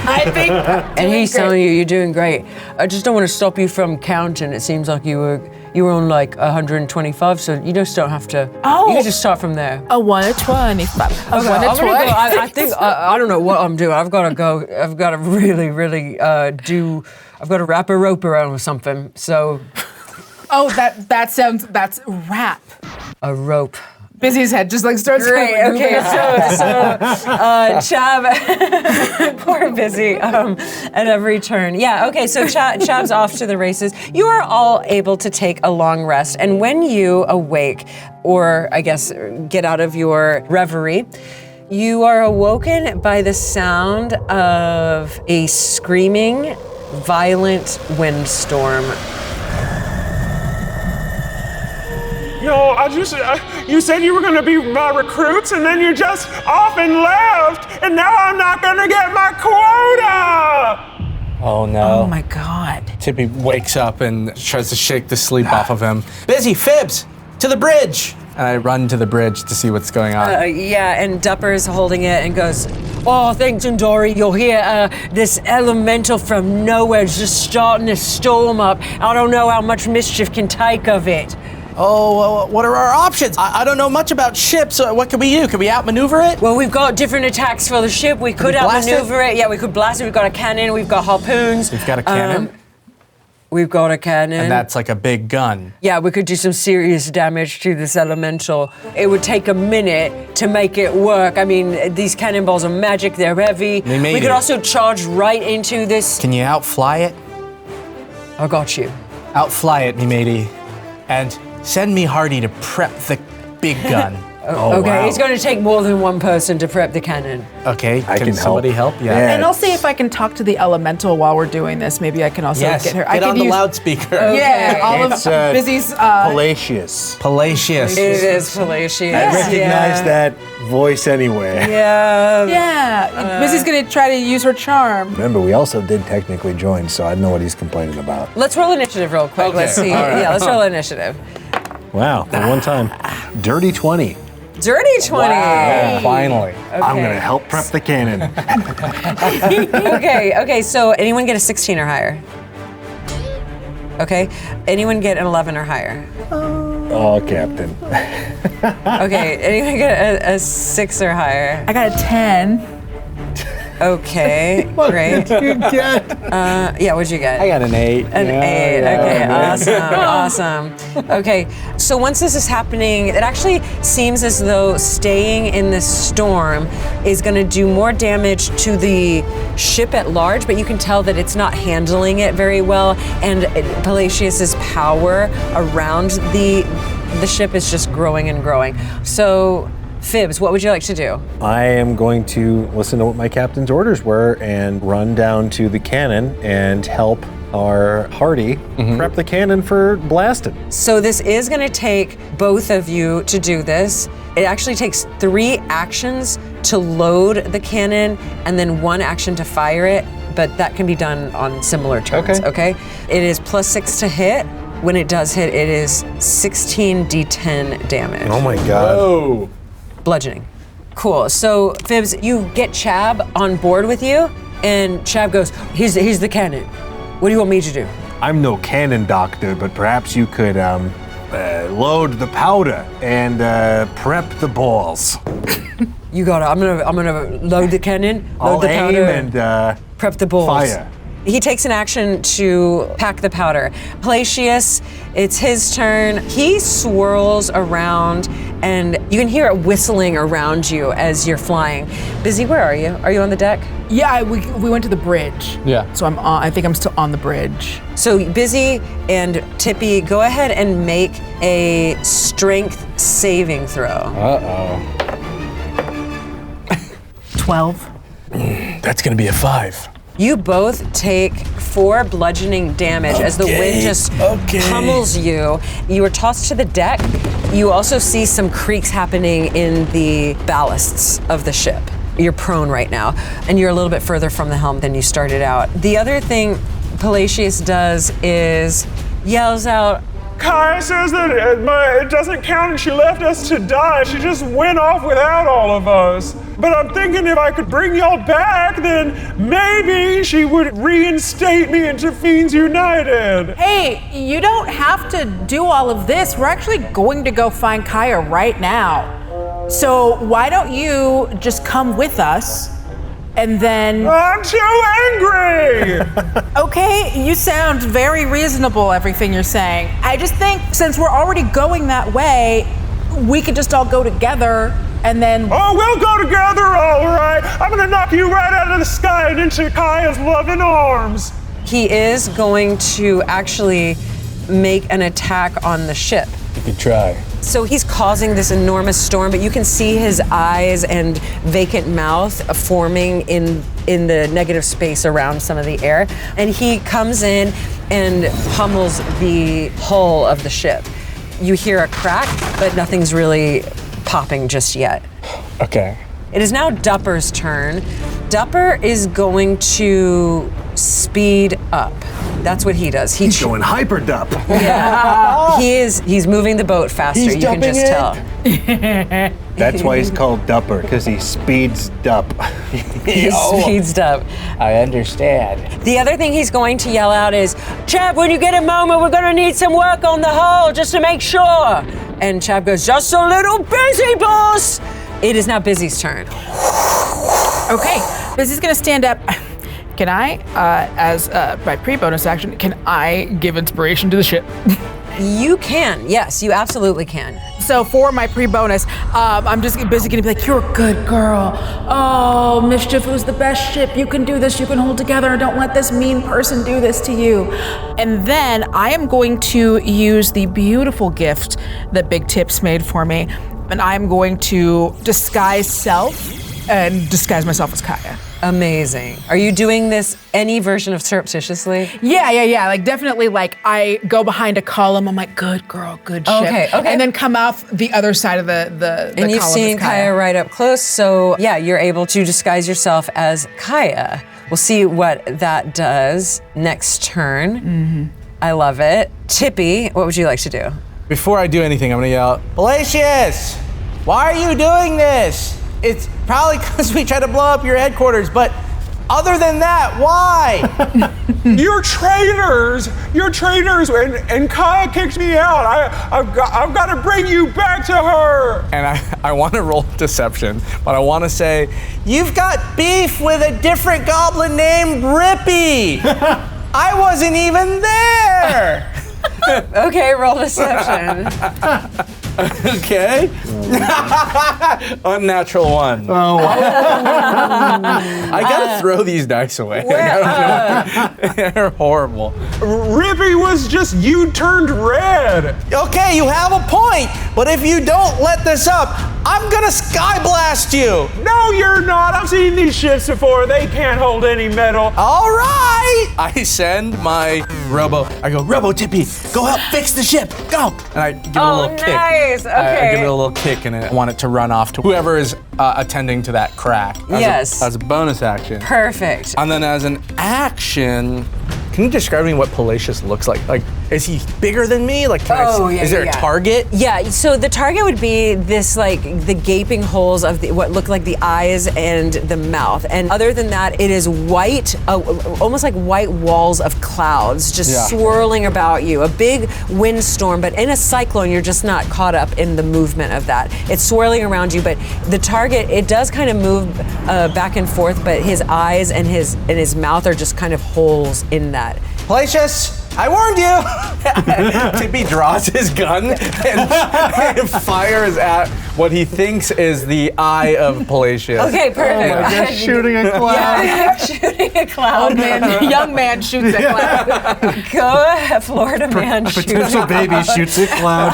I think. And he's telling you you're doing great. I just don't want to stop you from counting. It seems like you were on like 125, so you just don't have to. Oh. You can just start from there. A 125. A Okay, I'm 120. gonna go. I think I don't know what I'm doing. I've got to go. I've got to really do. I've got to wrap a rope around with something. So. Oh, that's rap. A rope. Bizzee's head just like starts. Great. Okay. So Chab, poor Bizzee, at every turn. Yeah. Okay. So Chab's off to the races. You are all able to take a long rest, and when you awake, or I guess get out of your reverie, you are awoken by the sound of a screaming, violent windstorm. Yo, you said you were gonna be my recruits, and then you just off and left, and now I'm not gonna get my quota! Oh no. Oh my God. Tippy wakes up and tries to shake the sleep off of him. Bizzee, Fibs, to the bridge! And I run to the bridge to see what's going on. Yeah, and Dupper's holding it and goes, "Oh, thanks, Dory. You'll hear this elemental from nowhere is just starting to storm up. I don't know how much mischief can take of it." Oh, what are our options? I don't know much about ships. What can we do? Can we outmaneuver it? Well, we've got different attacks for the ship. We could outmaneuver it. Yeah, we could blast it. We've got a cannon. We've got harpoons. We've got a cannon. We've got a cannon. And that's like a big gun. Yeah, we could do some serious damage to this elemental. It would take a minute to make it work. I mean, these cannonballs are magic. They're heavy. We could also charge right into this. Can you outfly it? I got you. Outfly it, me matey. And send me Hardy to prep the big gun. Okay, it's going to take more than one person to prep the cannon. Okay, I can somebody help? Yeah. And I'll see if I can talk to the elemental while we're doing this. Maybe I can also get her. Get on the loudspeaker. Yeah, all of It's, Bizzee's. Palacious. Palacious. It is Falacious. I recognize that voice anyway. Yeah. Yeah, Bizzee's gonna try to use her charm. Remember, we also did technically join, so I know what he's complaining about. Let's roll initiative real quick. Okay. Let's see. All right. Yeah, let's roll initiative. Wow, for one time. Dirty 20. Dirty 20. Wow, finally. I'm going to help prep the cannon. Okay, so anyone get a 16 or higher? Okay, anyone get an 11 or higher? Oh, Captain. Okay, anyone get a 6 or higher? I got a 10. Okay, great. You get? Yeah, what'd you get? I got an 8. An 8. Okay, awesome. Okay, so once this is happening, it actually seems as though staying in this storm is going to do more damage to the ship at large, but you can tell that it's not handling it very well, and Palacius's power around the ship is just growing and growing. So, Fibs, what would you like to do? I am going to listen to what my captain's orders were and run down to the cannon and help our Hardy prep the cannon for blasting. So this is going to take both of you to do this. It actually takes 3 actions to load the cannon and then 1 action to fire it, but that can be done on similar turns, okay? It is +6 to hit. When it does hit, it is 16 D10 damage. Oh my God. Oh. Bludgeoning. Cool. So, Fibs, you get Chab on board with you, and Chab goes, here's the cannon. What do you want me to do? I'm no cannon doctor, but perhaps you could load the powder and prep the balls. You got it. I'm gonna load the cannon, load I'll the powder, aim and prep the balls. fire. He takes an action to pack the powder. Palacius, it's his turn. He swirls around, and you can hear it whistling around you as you're flying. Bizzee, where are you? Are you on the deck? Yeah, we went to the bridge. Yeah. So I think I'm still on the bridge. So Bizzee and Tippy, go ahead and make a strength saving throw. Uh-oh. 12. That's gonna be a 5. You both take 4 bludgeoning damage as the wind just pummels you. You are tossed to the deck. You also see some creaks happening in the ballasts of the ship. You're prone right now, and you're a little bit further from the helm than you started out. The other thing Palacius does is yells out, Kaya says that it doesn't count and she left us to die. She just went off without all of us. But I'm thinking if I could bring y'all back, then maybe she would reinstate me into Fiends United. Hey, you don't have to do all of this. We're actually going to go find Kaya right now. So why don't you just come with us? And then... I'm too angry! Okay, you sound very reasonable, everything you're saying. I just think since we're already going that way, we could just all go together and then... Oh, we'll go together, all right. I'm gonna knock you right out of the sky and into Kaya's loving arms. he is going to actually make an attack on the ship. You could try. So he's causing this enormous storm, but you can see his eyes and vacant mouth forming in the negative space around some of the air. And he comes in and pummels the hull of the ship. You hear a crack, but nothing's really popping just yet. Okay. It is now Dupper's turn. Dupper is going to speed up. That's what he does. He's going hyperdup. Yeah. He's moving the boat faster. He's You can dumping just it. tell. That's why he's called Dupper, because he speeds dup. He speeds up. I understand. The other thing he's going to yell out is, Chab, when you get a moment, we're going to need some work on the hull just to make sure. And Chab goes, just a little busy, boss. It is now Bizzee's turn. Okay, Bizzee's gonna stand up. Can I, as my pre-bonus action, can I give inspiration to the ship? You can, yes, you absolutely can. So for my pre-bonus, I'm just Bizzee gonna be like, you're a good girl. Oh, Mischief was the best ship. You can do this, you can hold together. Don't let this mean person do this to you. And then I am going to use the beautiful gift that Big Tips made for me. And I'm going to disguise self and disguise myself as Kaya. Amazing. Are you doing this any version of surreptitiously? Yeah. Like definitely like I go behind a column, I'm like, good girl, good ship. Okay. And then come off the other side of the And you've column seen as Kaya right up close, so yeah, you're able to disguise yourself as Kaya. We'll see what that does next turn. Mm-hmm. I love it. Tippy, what would you like to do? Before I do anything, I'm gonna yell, Palacios, why are you doing this? It's probably because we tried to blow up your headquarters, but other than that, why? You're traitors! You're traitors! And Kaya kicked me out. I've got to bring you back to her. And I want to roll deception, but I want to say, you've got beef with a different goblin named Rippy. I wasn't even there. Okay, roll deception. Okay. Unnatural 1. Oh, wow. I gotta throw these dice away. They're horrible. Rippy was just you turned red. Okay, you have a point, but if you don't let this up, I'm gonna sky blast you. No, you're not. I've seen these ships before. They can't hold any metal. All right. I send my Robo. I go, Robo Tippy, go help fix the ship. Go. And I give it a little kick. Nice. I Okay. give it a little kick, and I want it to run off to whoever is attending to that crack. As a bonus action. Perfect. And then as an action, can you describe me what Palacios looks like? Like, is he bigger than me? Like, is there a target? Yeah, so the target would be this, like, the gaping holes of what look like the eyes and the mouth. And other than that, it is white, almost like white walls of clouds just swirling about you. A big windstorm, but in a cyclone, you're just not caught up in the movement of that. It's swirling around you, but the target, it does kind of move back and forth, but his eyes and his mouth are just kind of holes in that. Palacios, I warned you! Tippy draws his gun and fires at what he thinks is the eye of Palacios. Okay, perfect. Oh my gosh, shooting a cloud. Yeah, shooting a cloud. Young man shoots a cloud. Go ahead, Florida man. A potential baby shoots a cloud.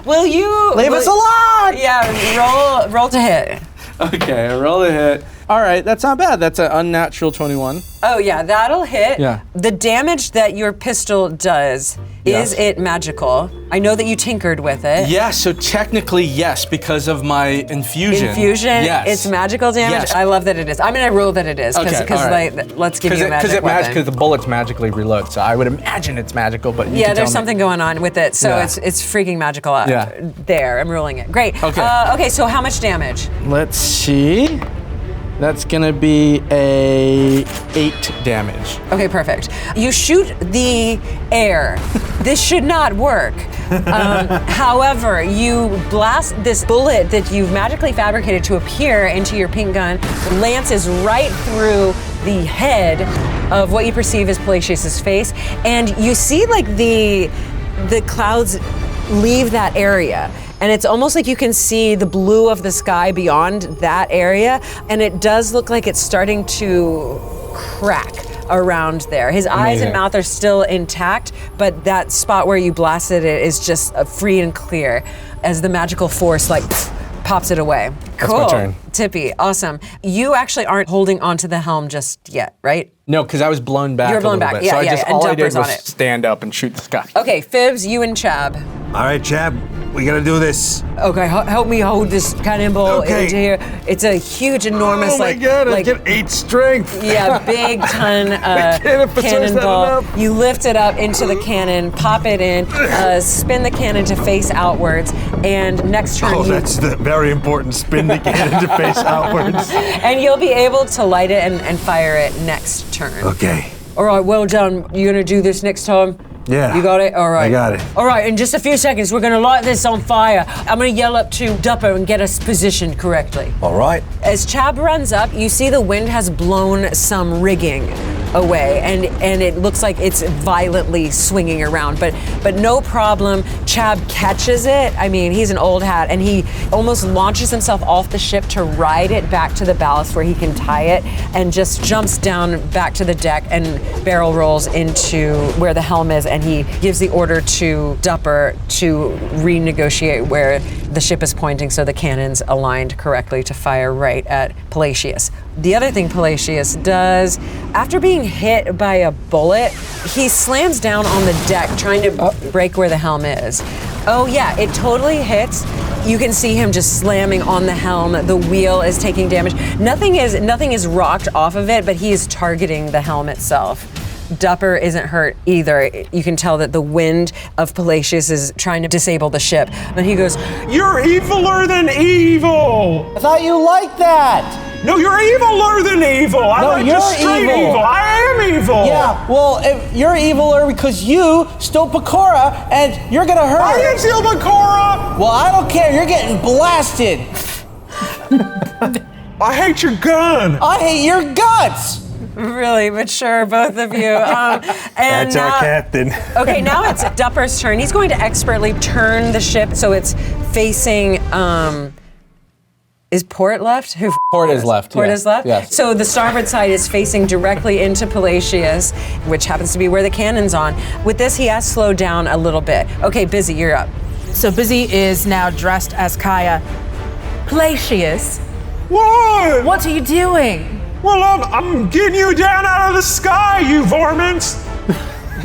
Will you Leave us alone! Yeah, roll to hit. Okay, I roll a hit. All right, that's not bad. That's an unnatural 21. Oh yeah, that'll hit. Yeah. The damage that your pistol does, is it magical? I know that you tinkered with it. Yeah, so technically yes, because of my infusion. Yes. It's magical damage. Yes. I love that it is. I'm gonna rule that it is because all right. like, let's give you a magic weapon. Because the bullets magically reload, so I would imagine it's magical. But you can there's tell something going on with it, so Yeah. it's freaking magical. Yeah. There, I'm ruling it. Great. Okay. Okay, so how much damage? Let's see. That's gonna be a 8 damage. Okay, perfect. You shoot the air. This should not work. However, you blast this bullet that you've magically fabricated to appear into your pink gun, lances right through the head of what you perceive as Palacios' face, and you see like the clouds leave that area. And it's almost like you can see the blue of the sky beyond that area, and it does look like it's starting to crack around there. His eyes and mouth are still intact, but that spot where you blasted it is just free and clear as the magical force like pops it away. Cool. That's my turn. Tippy, awesome. You actually aren't holding onto the helm just yet, right? No, because I was blown back You were blown a little back, bit. So yeah, I just and all I did Dumper's was on it. stand up and shoot the sky. Okay, Fibs, you and Chab. All right, Chab, we gotta do this. Okay, help me hold this cannonball Okay. into here. It's a huge, enormous, Oh my God, I get 8 strength. yeah, big ton can't emphasize that cannonball. enough. You lift it up into the cannon, pop it in, spin the cannon to face outwards, and next turn Oh, you that's the very important. Spin the cannon to face outwards. and you'll be able to light it and fire it next turn. Okay. All right, well done. You gonna do this next time? Yeah. You got it? All right. I got it. All right, in just a few seconds, we're gonna light this on fire. I'm gonna yell up to Dupper and get us positioned correctly. All right. As Chab runs up, you see the wind has blown some rigging away, and it looks like it's violently swinging around, but no problem. Chab catches it. I mean, he's an old hat, and he almost launches himself off the ship to ride it back to the ballast where he can tie it, and just jumps down back to the deck and barrel rolls into where the helm is, and he gives the order to Dupper to renegotiate where the ship is pointing so the cannon's aligned correctly to fire right at Palacius. The other thing Palacius does, after being hit by a bullet, he slams down on the deck trying to break where the helm is. Oh yeah, it totally hits. You can see him just slamming on the helm. The wheel is taking damage. Nothing is rocked off of it, but he is targeting the helm itself. Dupper isn't hurt either. You can tell that the wind of Palacius is trying to disable the ship. But he goes, You're eviler than evil! I thought you liked that. No, you're eviler than evil! I No, like you're just straight evil. evil! I am evil! Yeah, well, if you're eviler because you stole Pecora and you're gonna hurt. I didn't steal Bakura! Well, I don't care. You're getting blasted. I hate your gun! I hate your guts. really mature, both of you. And That's our now- captain. Okay, now it's Dupper's turn. He's going to expertly turn the ship so it's facing, is Port left? Who Port is left. Port yeah. is left? Yes. So the starboard side is facing directly into Palacius, which happens to be where the cannon's on. With this, he has slowed down a little bit. Okay, Bizzee, you're up. So Bizzee is now dressed as Kaya. Palacius, What? what are you doing? Well, I'm getting you down out of the sky, you varmints!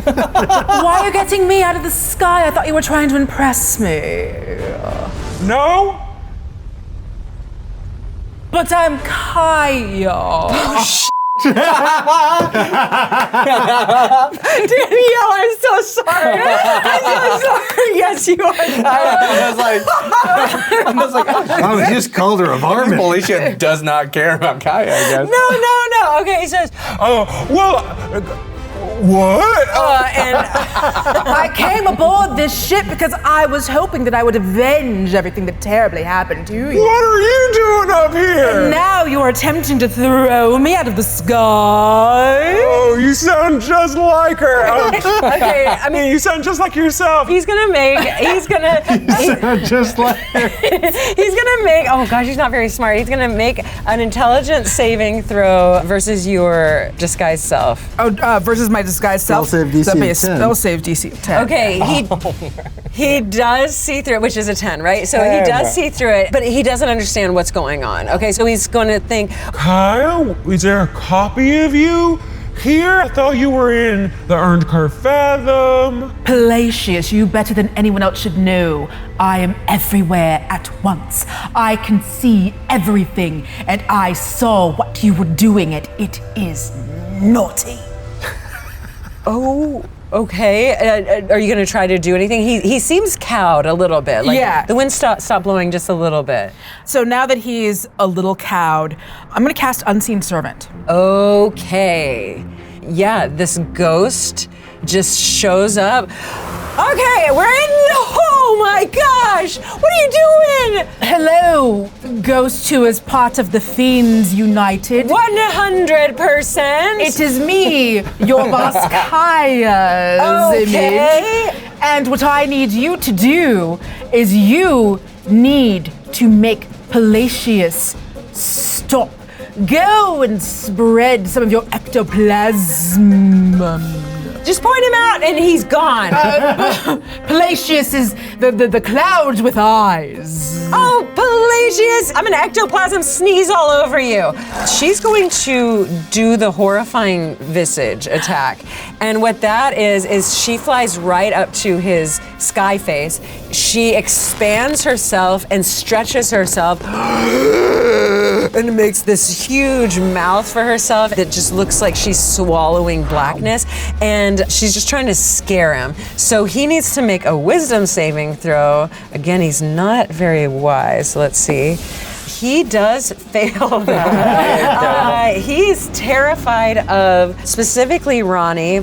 Why are you getting me out of the sky? I thought you were trying to impress me. No? But I'm Kaya. Danielle, I'm so sorry. I'm so sorry. Yes, you are. I was like, Oh, he just called her a varmint. Felicia does not care about Kaya, I guess. No. Okay, he says, What? and I came aboard this ship because I was hoping that I would avenge everything that terribly happened to you. What are you doing up here? Now you're attempting to throw me out of the sky. Oh, you sound just like her. okay, I mean, You sound just like yourself. he's gonna make, Just like her. oh gosh, he's not very smart. He's gonna make an intelligence saving throw versus your disguised self. Oh, versus my disguised self. Spell save DC That'd be a of 10. spell save DC of 10. Okay, he does see through it, which is a 10, right? So he does see through it, but he doesn't understand what's going on. Okay, so he's going to think, Kyle, is there a copy of you here? I thought you were in the Earned Curve Fathom. Palacius, you better than anyone else should know. I am everywhere at once. I can see everything, and I saw what you were doing, and it is naughty. oh, okay. Are you going to try to do anything? He seems cowed a little bit. Like, Yeah. the wind stopped blowing just a little bit. So now that he's a little cowed, I'm gonna cast Unseen Servant. Okay. Yeah, this ghost just shows up. Okay, we're in. Oh my gosh! What are you doing? Hello, Ghost who is part of the Fiends United. 100%. It is me, your boss Kaya's Okay. image. And what I need you to do is you need to make Palacius stop. Go and spread some of your ectoplasm. Just point him out and he's gone. Palacius is the clouds with eyes. Oh, Palacius! I'm an ectoplasm sneeze all over you. She's going to do the horrifying visage attack. And what that is she flies right up to his sky face. She expands herself and stretches herself and makes this huge mouth for herself that just looks like she's swallowing blackness. And she's just trying to scare him. So he needs to make a wisdom saving throw. Again, he's not very wise. Let's see. He does fail that. He's terrified of specifically Ronnie.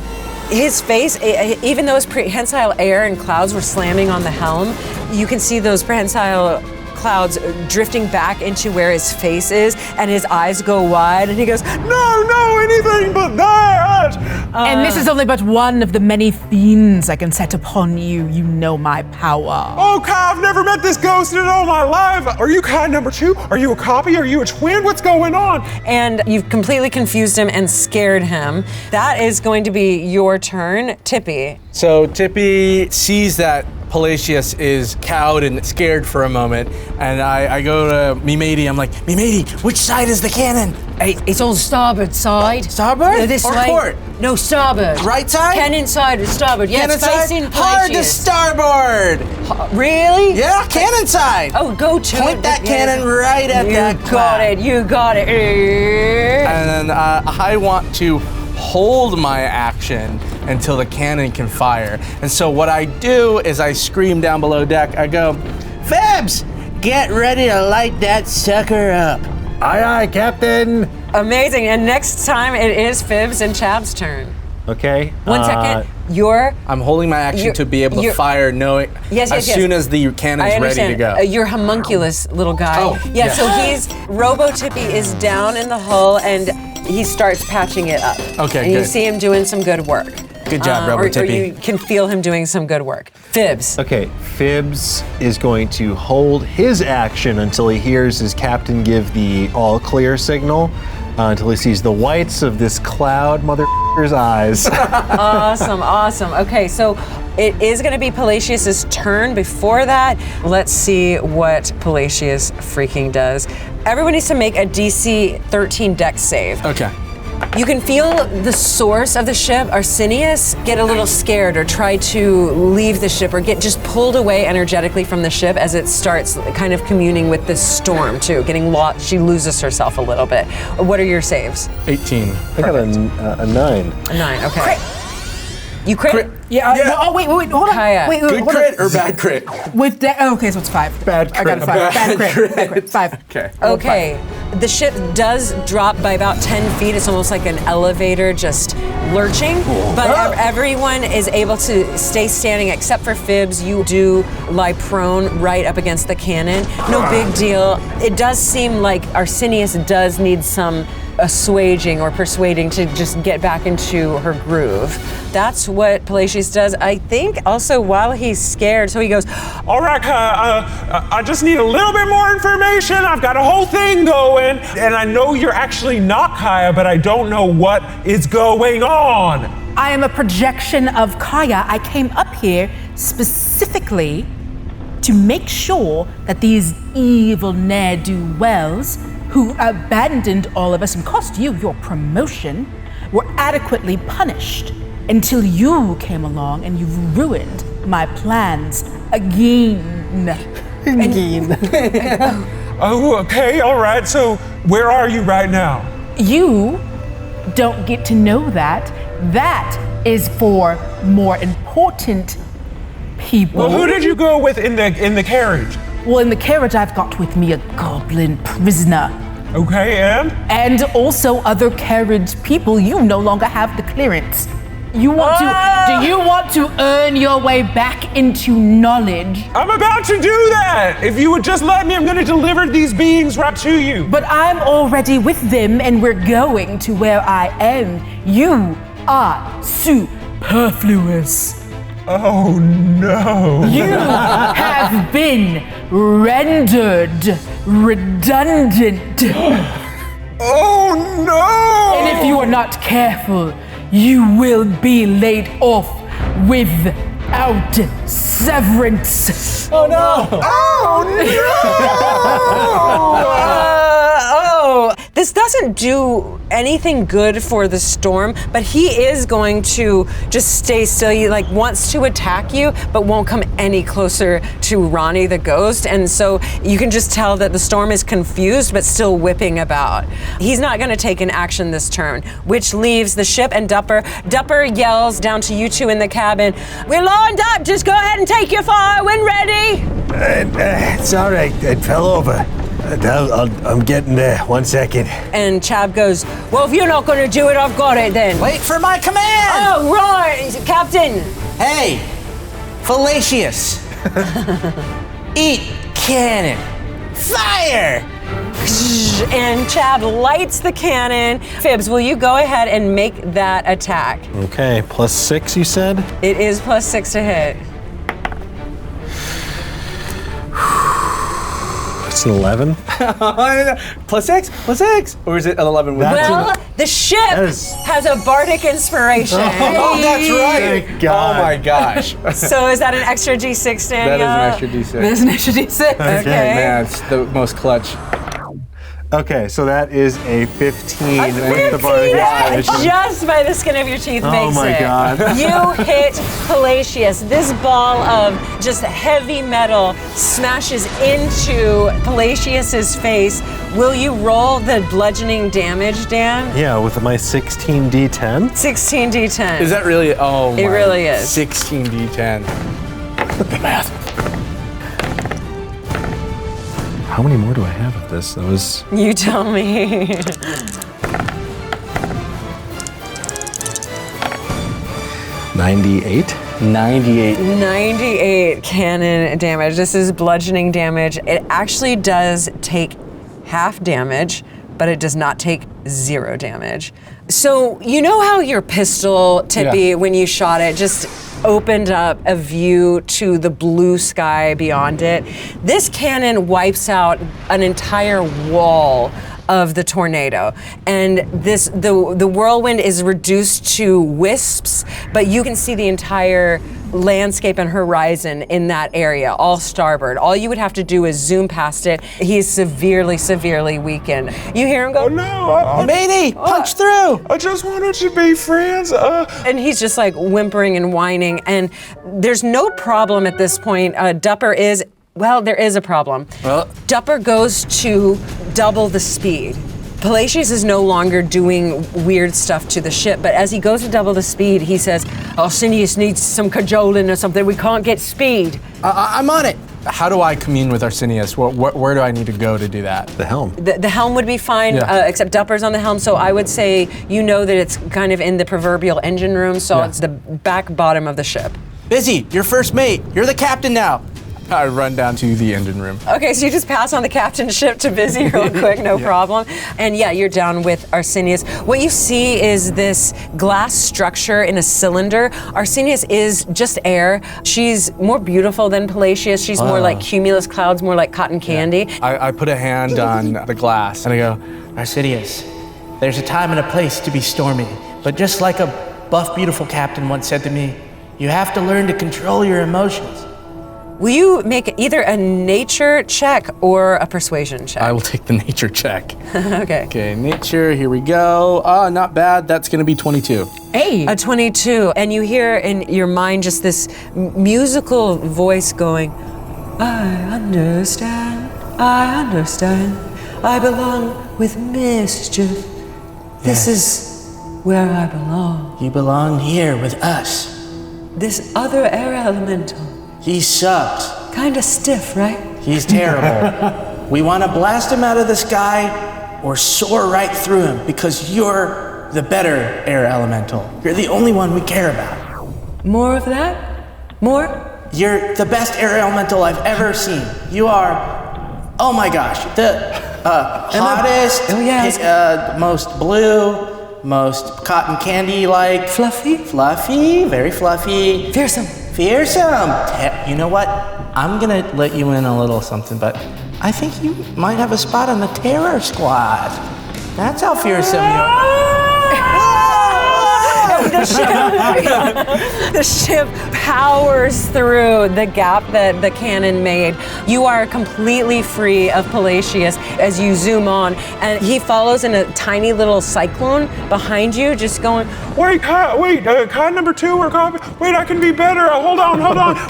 His face, even though his prehensile air and clouds were slamming on the helm, you can see those prehensile clouds drifting back into where his face is, and his eyes go wide, and he goes, no, anything but that! And this is only but one of the many fiends I can set upon you. You know my power. Oh, Kai, I've never met this ghost in all my life. Are you Kai number 2? Are you a copy? Are you a twin? What's going on? And you've completely confused him and scared him. That is going to be your turn, Tippy. So Tippy sees that Palacius is cowed and scared for a moment, and I go to me matey. I'm like, me matey, which side is the cannon? Hey, it's on the starboard side. Starboard This or way. port? No, starboard. Right side? Cannon side or starboard. Yeah, Cannon it's side? facing Hard to Palacius. starboard. Really? Yeah, cannon side. Oh, go to Point it. that Yeah. cannon right at that You got cloud. it. You got it. And then I want to hold my action until the cannon can fire. And so what I do is I scream down below deck. I go, Fibs, get ready to light that sucker up. Aye, Captain. Amazing. And next time it is Fibs and Chab's turn. Okay. 1 second. You're. I'm holding my action You're- to be able to you're- fire knowing Yes, as yes. soon as the I cannon's understand. ready to go. You're homunculus little guy. Oh, yeah. yeah. So he's Robo Tippy is down in the hull and he starts patching it up. Okay, And you good. see him doing some good work. Good job, Robo or Tippy. you can feel him doing some good work. Fibs. Okay, Fibs is going to hold his action until he hears his captain give the all clear signal, until he sees the whites of this cloud motherfucker's eyes. Awesome. Okay, so it is going to be Palacius's turn. Before that, let's see what Palacius freaking does. Everyone needs to make a DC 13 dex save. Okay. You can feel the source of the ship, Arsenius, get a little scared or try to leave the ship or get just pulled away energetically from the ship as it starts kind of communing with this storm too, getting lost. She loses herself a little bit. What are your saves? 18. I got a 9. A 9, okay. You crit? Yeah. Oh wait, hold on. Kaya. Wait, Good hold crit on. or bad crit? With okay, so it's 5. Bad I got a crit. 5. Bad crit. 5. Okay. Okay, the ship does drop by about 10 feet. It's almost like an elevator just lurching, but everyone is able to stay standing except for Fibs. You do lie prone right up against the cannon. No big deal. It does seem like Arsenius does need some assuaging or persuading to just get back into her groove. That's what Palacius does. I think also while he's scared, so he goes, All right, Kai, I just need a little bit more information. I've got a whole thing going, and I know you're actually not Kaya, but I don't know what is going on. I am a projection of Kaya. I came up here specifically to make sure that these evil ne'er-do-wells who abandoned all of us and cost you your promotion were adequately punished until you came along and you ruined my plans again. Oh, okay, all right. So where are you right now? You don't get to know that. That is for more important people. Well, who did you go with in the carriage? Well, in the carriage, I've got with me a goblin prisoner. Okay, And also other carriage people. You no longer have the clearance. Do you want to earn your way back into knowledge? I'm about to do that. If you would just let me, I'm going to deliver these beings right to you. But I'm already with them and we're going to where I am. You are superfluous. Oh no. You have been rendered redundant. Oh no. And if you are not careful, you will be laid off without severance. Oh no! This doesn't do anything good for the storm, but he is going to just stay still. He wants to attack you, but won't come any closer to Ronnie the ghost. And so you can just tell that the storm is confused, but still whipping about. He's not going to take an action this turn, which leaves the ship and Dupper. Dupper yells down to you two in the cabin, "We're lined up. Just go ahead and take your fire when ready." It's all right. It fell over. I'm getting there. 1 second. And Chab goes, "Well, if you're not going to do it, I've got it then." Wait for my command! Oh, right, Captain. Hey, fallacious. Eat cannon. Fire! And Chab lights the cannon. Fibs, will you go ahead and make that attack? Okay, +6 you said? It is +6 to hit. It's an 11. +6? +6? Or is it an 11 with Well, the ship has a bardic inspiration. Oh, that's right. Thank God. Oh my gosh. So is that an extra D6, Danielle? That is an extra D6. There's an extra D6. Okay. Man, it's the most clutch. Okay, so that is a 15 A with the bardic 15, inspiration. just by the skin of your teeth makes it. Oh my God. You hit Palacius. This ball of just heavy metal smashes into Palacius's face. Will you roll the bludgeoning damage, Dan? Yeah, with my 16 D10. 16 D10. Is that really? Oh, It really is. 16 D10. Math. How many more do I have of this? That was You tell me. 98. 98. 98 cannon damage. This is bludgeoning damage. It actually does take half damage, but it does not take 0 damage. So you know how your pistol, Tippy, when you shot it, just opened up a view to the blue sky beyond it? This cannon wipes out an entire wall of the tornado, and the whirlwind is reduced to wisps, but you can see the entire landscape and horizon in that area, all starboard. All you would have to do is zoom past it. He is severely, severely weakened. You hear him go, Oh no! Matey, punch through! I just wanted to be friends. and he's just like whimpering and whining, and there's no problem at this point. Dupper is, well, there is a problem. Dupper goes to double the speed. Palacius is no longer doing weird stuff to the ship, but as he goes to double the speed, he says, Arsenius needs some cajoling or something. We can't get speed. I'm on it. How do I commune with Arsenius? Where do I need to go to do that? The helm. The helm would be fine, Yeah. except Dupper's on the helm, so I would say you know that it's kind of in the proverbial engine room, so it's the back bottom of the ship. Bizzee, you're first mate. You're the captain now. I run down to the engine room. Okay, so you just pass on the captain's ship to Bizzee real quick, no problem. And yeah, you're down with Arsenius. What you see is this glass structure in a cylinder. Arsenius is just air. She's more beautiful than Palacius. She's more like cumulus clouds, more like cotton candy. I put a hand on the glass and I go, Arsenius, there's a time and a place to be stormy, but just like a buff, beautiful captain once said to me, you have to learn to control your emotions. Will you make either a nature check or a persuasion check? I will take the nature check. Okay. Okay, nature, here we go. Not bad, that's gonna be 22. Hey. A 22, and you hear in your mind just this musical voice going, I understand, I belong with mischief. This is where I belong. You belong here with us. This other air elemental, He sucks. kinda stiff, right? He's terrible. We wanna blast him out of the sky or soar right through him because you're the better air elemental. You're the only one we care about. More of that? More? You're the best air elemental I've ever seen. You are, oh my gosh, the hottest, Oh, yeah. most blue, most cotton candy-like. Fluffy? Very fluffy. Fearsome. You know what? I'm gonna let you in a little something, but I think you might have a spot on the terror squad. That's how fearsome you are. The ship powers through the gap that the cannon made. You are completely free of Palacius as you zoom on, and he follows in a tiny little cyclone behind you, just going, Wait, con number 2 or con? Wait, I can be better. Hold on.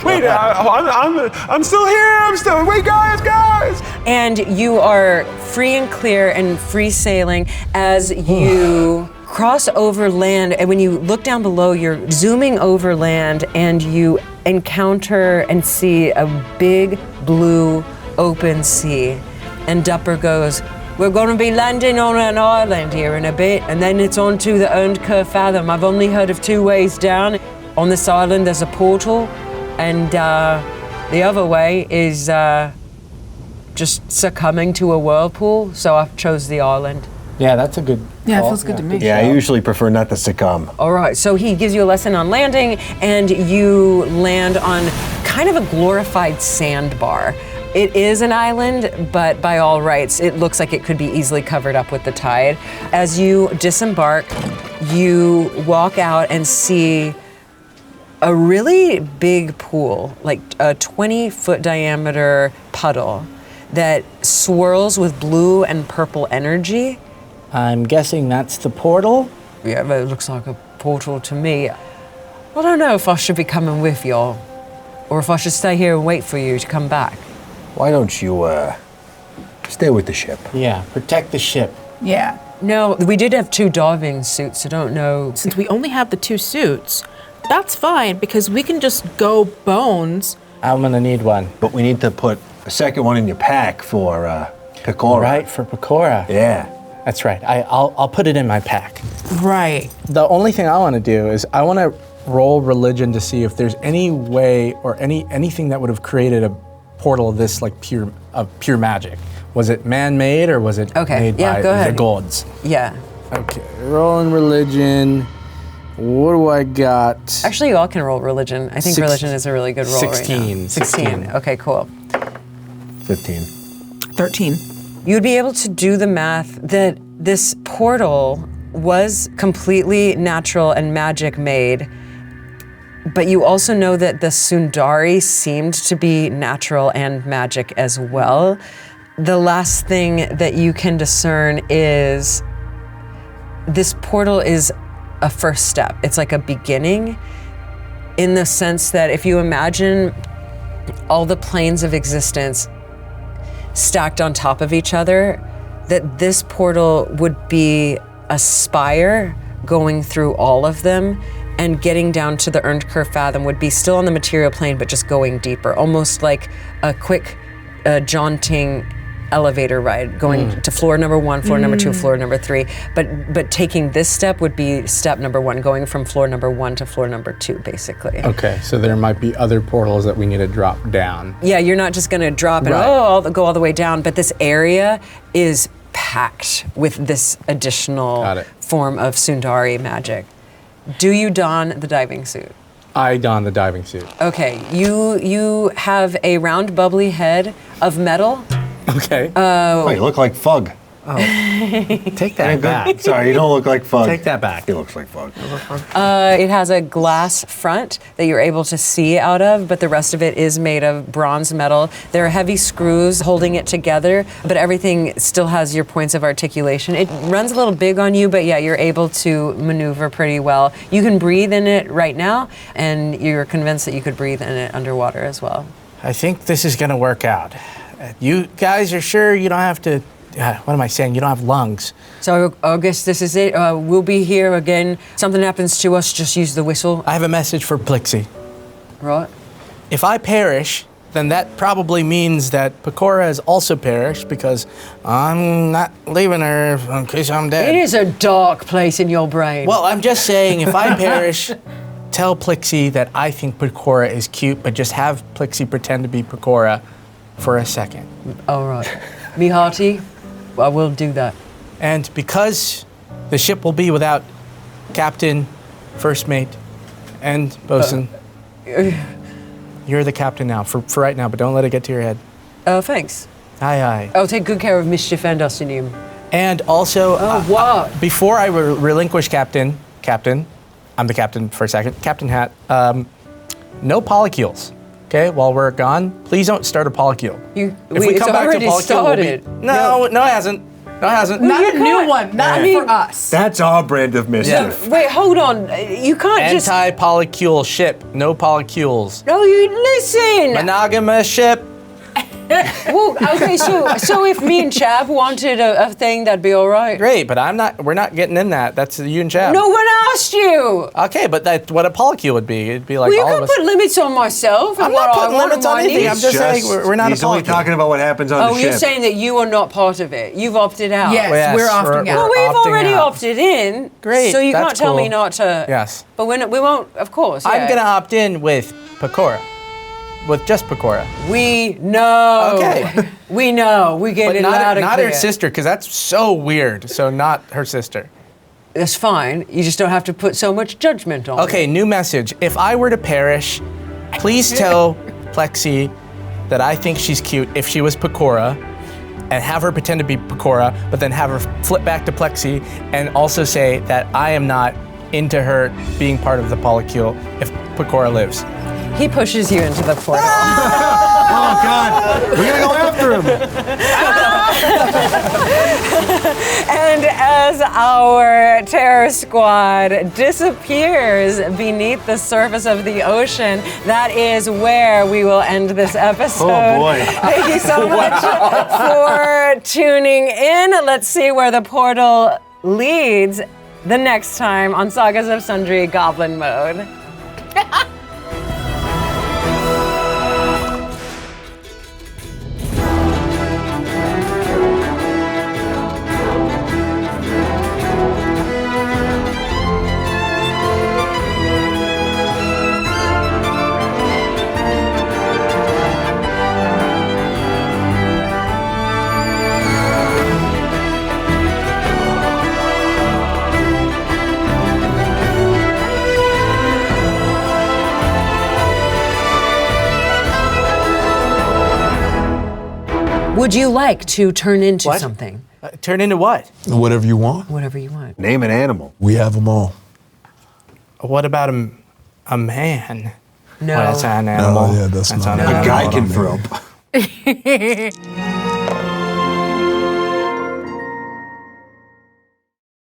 Wait, I'm still here. Wait, guys. and you are free and clear and free sailing as you cross over land. And when you look down below, you're zooming over land and you encounter and see a big blue open sea. And Dupper goes, we're going to be landing on an island here in a bit, and then it's on to the Earned Fathom. I've only heard of 2 ways down. On this island, there's a portal, and the other way is just succumbing to a whirlpool, so I chose the island. Yeah, that's a good Yeah, it call. feels good to me. Yeah, I usually prefer not to succumb. All right, so he gives you a lesson on landing, and you land on kind of a glorified sandbar. It is an island, but by all rights, it looks like it could be easily covered up with the tide. As you disembark, you walk out and see a really big pool, like a 20-foot diameter puddle that swirls with blue and purple energy. I'm guessing that's the portal? Yeah, but it looks like a portal to me. I don't know if I should be coming with y'all, or if I should stay here and wait for you to come back. Why don't you stay with the ship? Yeah, protect the ship. Yeah. No, we did have 2 diving suits. I don't know. Since we only have the 2 suits, that's fine because we can just go bones. I'm gonna need one. But we need to put a second one in your pack for Pecora. Right, for Pecora. Yeah. That's right. I'll put it in my pack. Right. The only thing I want to do is I want to roll religion to see if there's any way or anything that would have created a portal of this like pure magic. Was it man-made or was it made by go ahead. the gods? Yeah. Okay, rolling religion. What do I got? Actually, you all can roll religion. I think religion is a really good roll 16. right now. 16. Okay, cool. 15. 13. You would be able to do the math that this portal was completely natural and magic made, but you also know that the Sundari seemed to be natural and magic as well. The last thing that you can discern is this portal is a first step. It's like a beginning in the sense that if you imagine all the planes of existence stacked on top of each other, that this portal would be a spire going through all of them, and getting down to the Earned Fathom would be still on the material plane, but just going deeper, almost like a quick, jaunting elevator ride, going to floor number 1, floor number 2, floor number 3. But taking this step would be step number 1, going from floor number 1 to floor number 2, basically. Okay, so there might be other portals that we need to drop down. Yeah, you're not just gonna drop and go all the way down, but this area is packed with this additional form of Sundari magic. Do you don the diving suit? I don the diving suit. Okay, you have a round bubbly head of metal. Okay. Oh, you look like Fug. Take that back. Sorry, you don't look like Fug. Take that back. He looks like Fug. It has a glass front that you're able to see out of, but the rest of it is made of bronze metal. There are heavy screws holding it together, but everything still has your points of articulation. It runs a little big on you, but yeah, you're able to maneuver pretty well. You can breathe in it right now, and you're convinced that you could breathe in it underwater as well. I think this is gonna work out. You guys are sure you don't have to, what am I saying? You don't have lungs. So I guess this is it. We'll be here again. Something happens to us, just use the whistle. I have a message for Plixie. Right. If I perish, then that probably means that Pecora has also perished because I'm not leaving her in case I'm dead. It is a dark place in your brain. Well, I'm just saying if I perish, tell Plixie that I think Pecora is cute, but just have Plixie pretend to be Pecora for a second. All right. Me hearty, I will do that. And because the ship will be without captain, first mate, and bosun, you're the captain now, for right now, but don't let it get to your head. Oh, thanks. Aye, aye. I'll take good care of Mischief and Dustinium. And also, what? before I relinquish captain, I'm the captain for a second. Captain Hat, no polycules. Okay, while we're gone, please don't start a polycule. It's already started. No, it hasn't. No, it hasn't. Not a new one. Not for us. That's our brand of mischief. Wait, hold on. You can't just. Anti-polycule ship. No polycules. No, you listen. Monogamous ship. Well, okay, so if me and Chab wanted a thing, that'd be all right. Great, but we're not getting in that. That's you and Chab. No one asked you. Okay, but that's what a polycule would be. It'd be like Well, you all can of us. put limits on myself. I'm not putting limits on anything. I'm just saying we're not a He's only polycule. talking about what happens on the Oh, ship. you're saying that you are not part of it. You've opted out. Yes, Yes, we're opting we're- out. Well, we've opting already out. opted in. Great, So you that's can't tell me cool. not to. Yes. But we won't, of course. I'm yeah. gonna opt in with Pecora. With just Pecora. We know. Okay. We know. We get But it loud and not clear. her sister, because that's so weird. So not her sister. That's fine. You just don't have to put so much judgment on Okay, it. new message. If I were to perish, please tell Plixie that I think she's cute if she was Pecora, and have her pretend to be Pecora, but then have her flip back to Plixie, and also say that I am not into her being part of the polycule if Pecora lives. He pushes you into the portal. Oh, God. We're going to go after him. And as our terror squad disappears beneath the surface of the ocean, that is where we will end this episode. Oh, boy. Thank you so much for tuning in. Let's see where the portal leads the next time on Sagas of Sundry Goblin Mode. Would you like to turn into What? something? Turn into what? Whatever you want. Whatever you want. Name an animal. We have them all. What about a man? No. Well, that's an animal. Oh, yeah, that's not an a A animal. guy I can don't throw.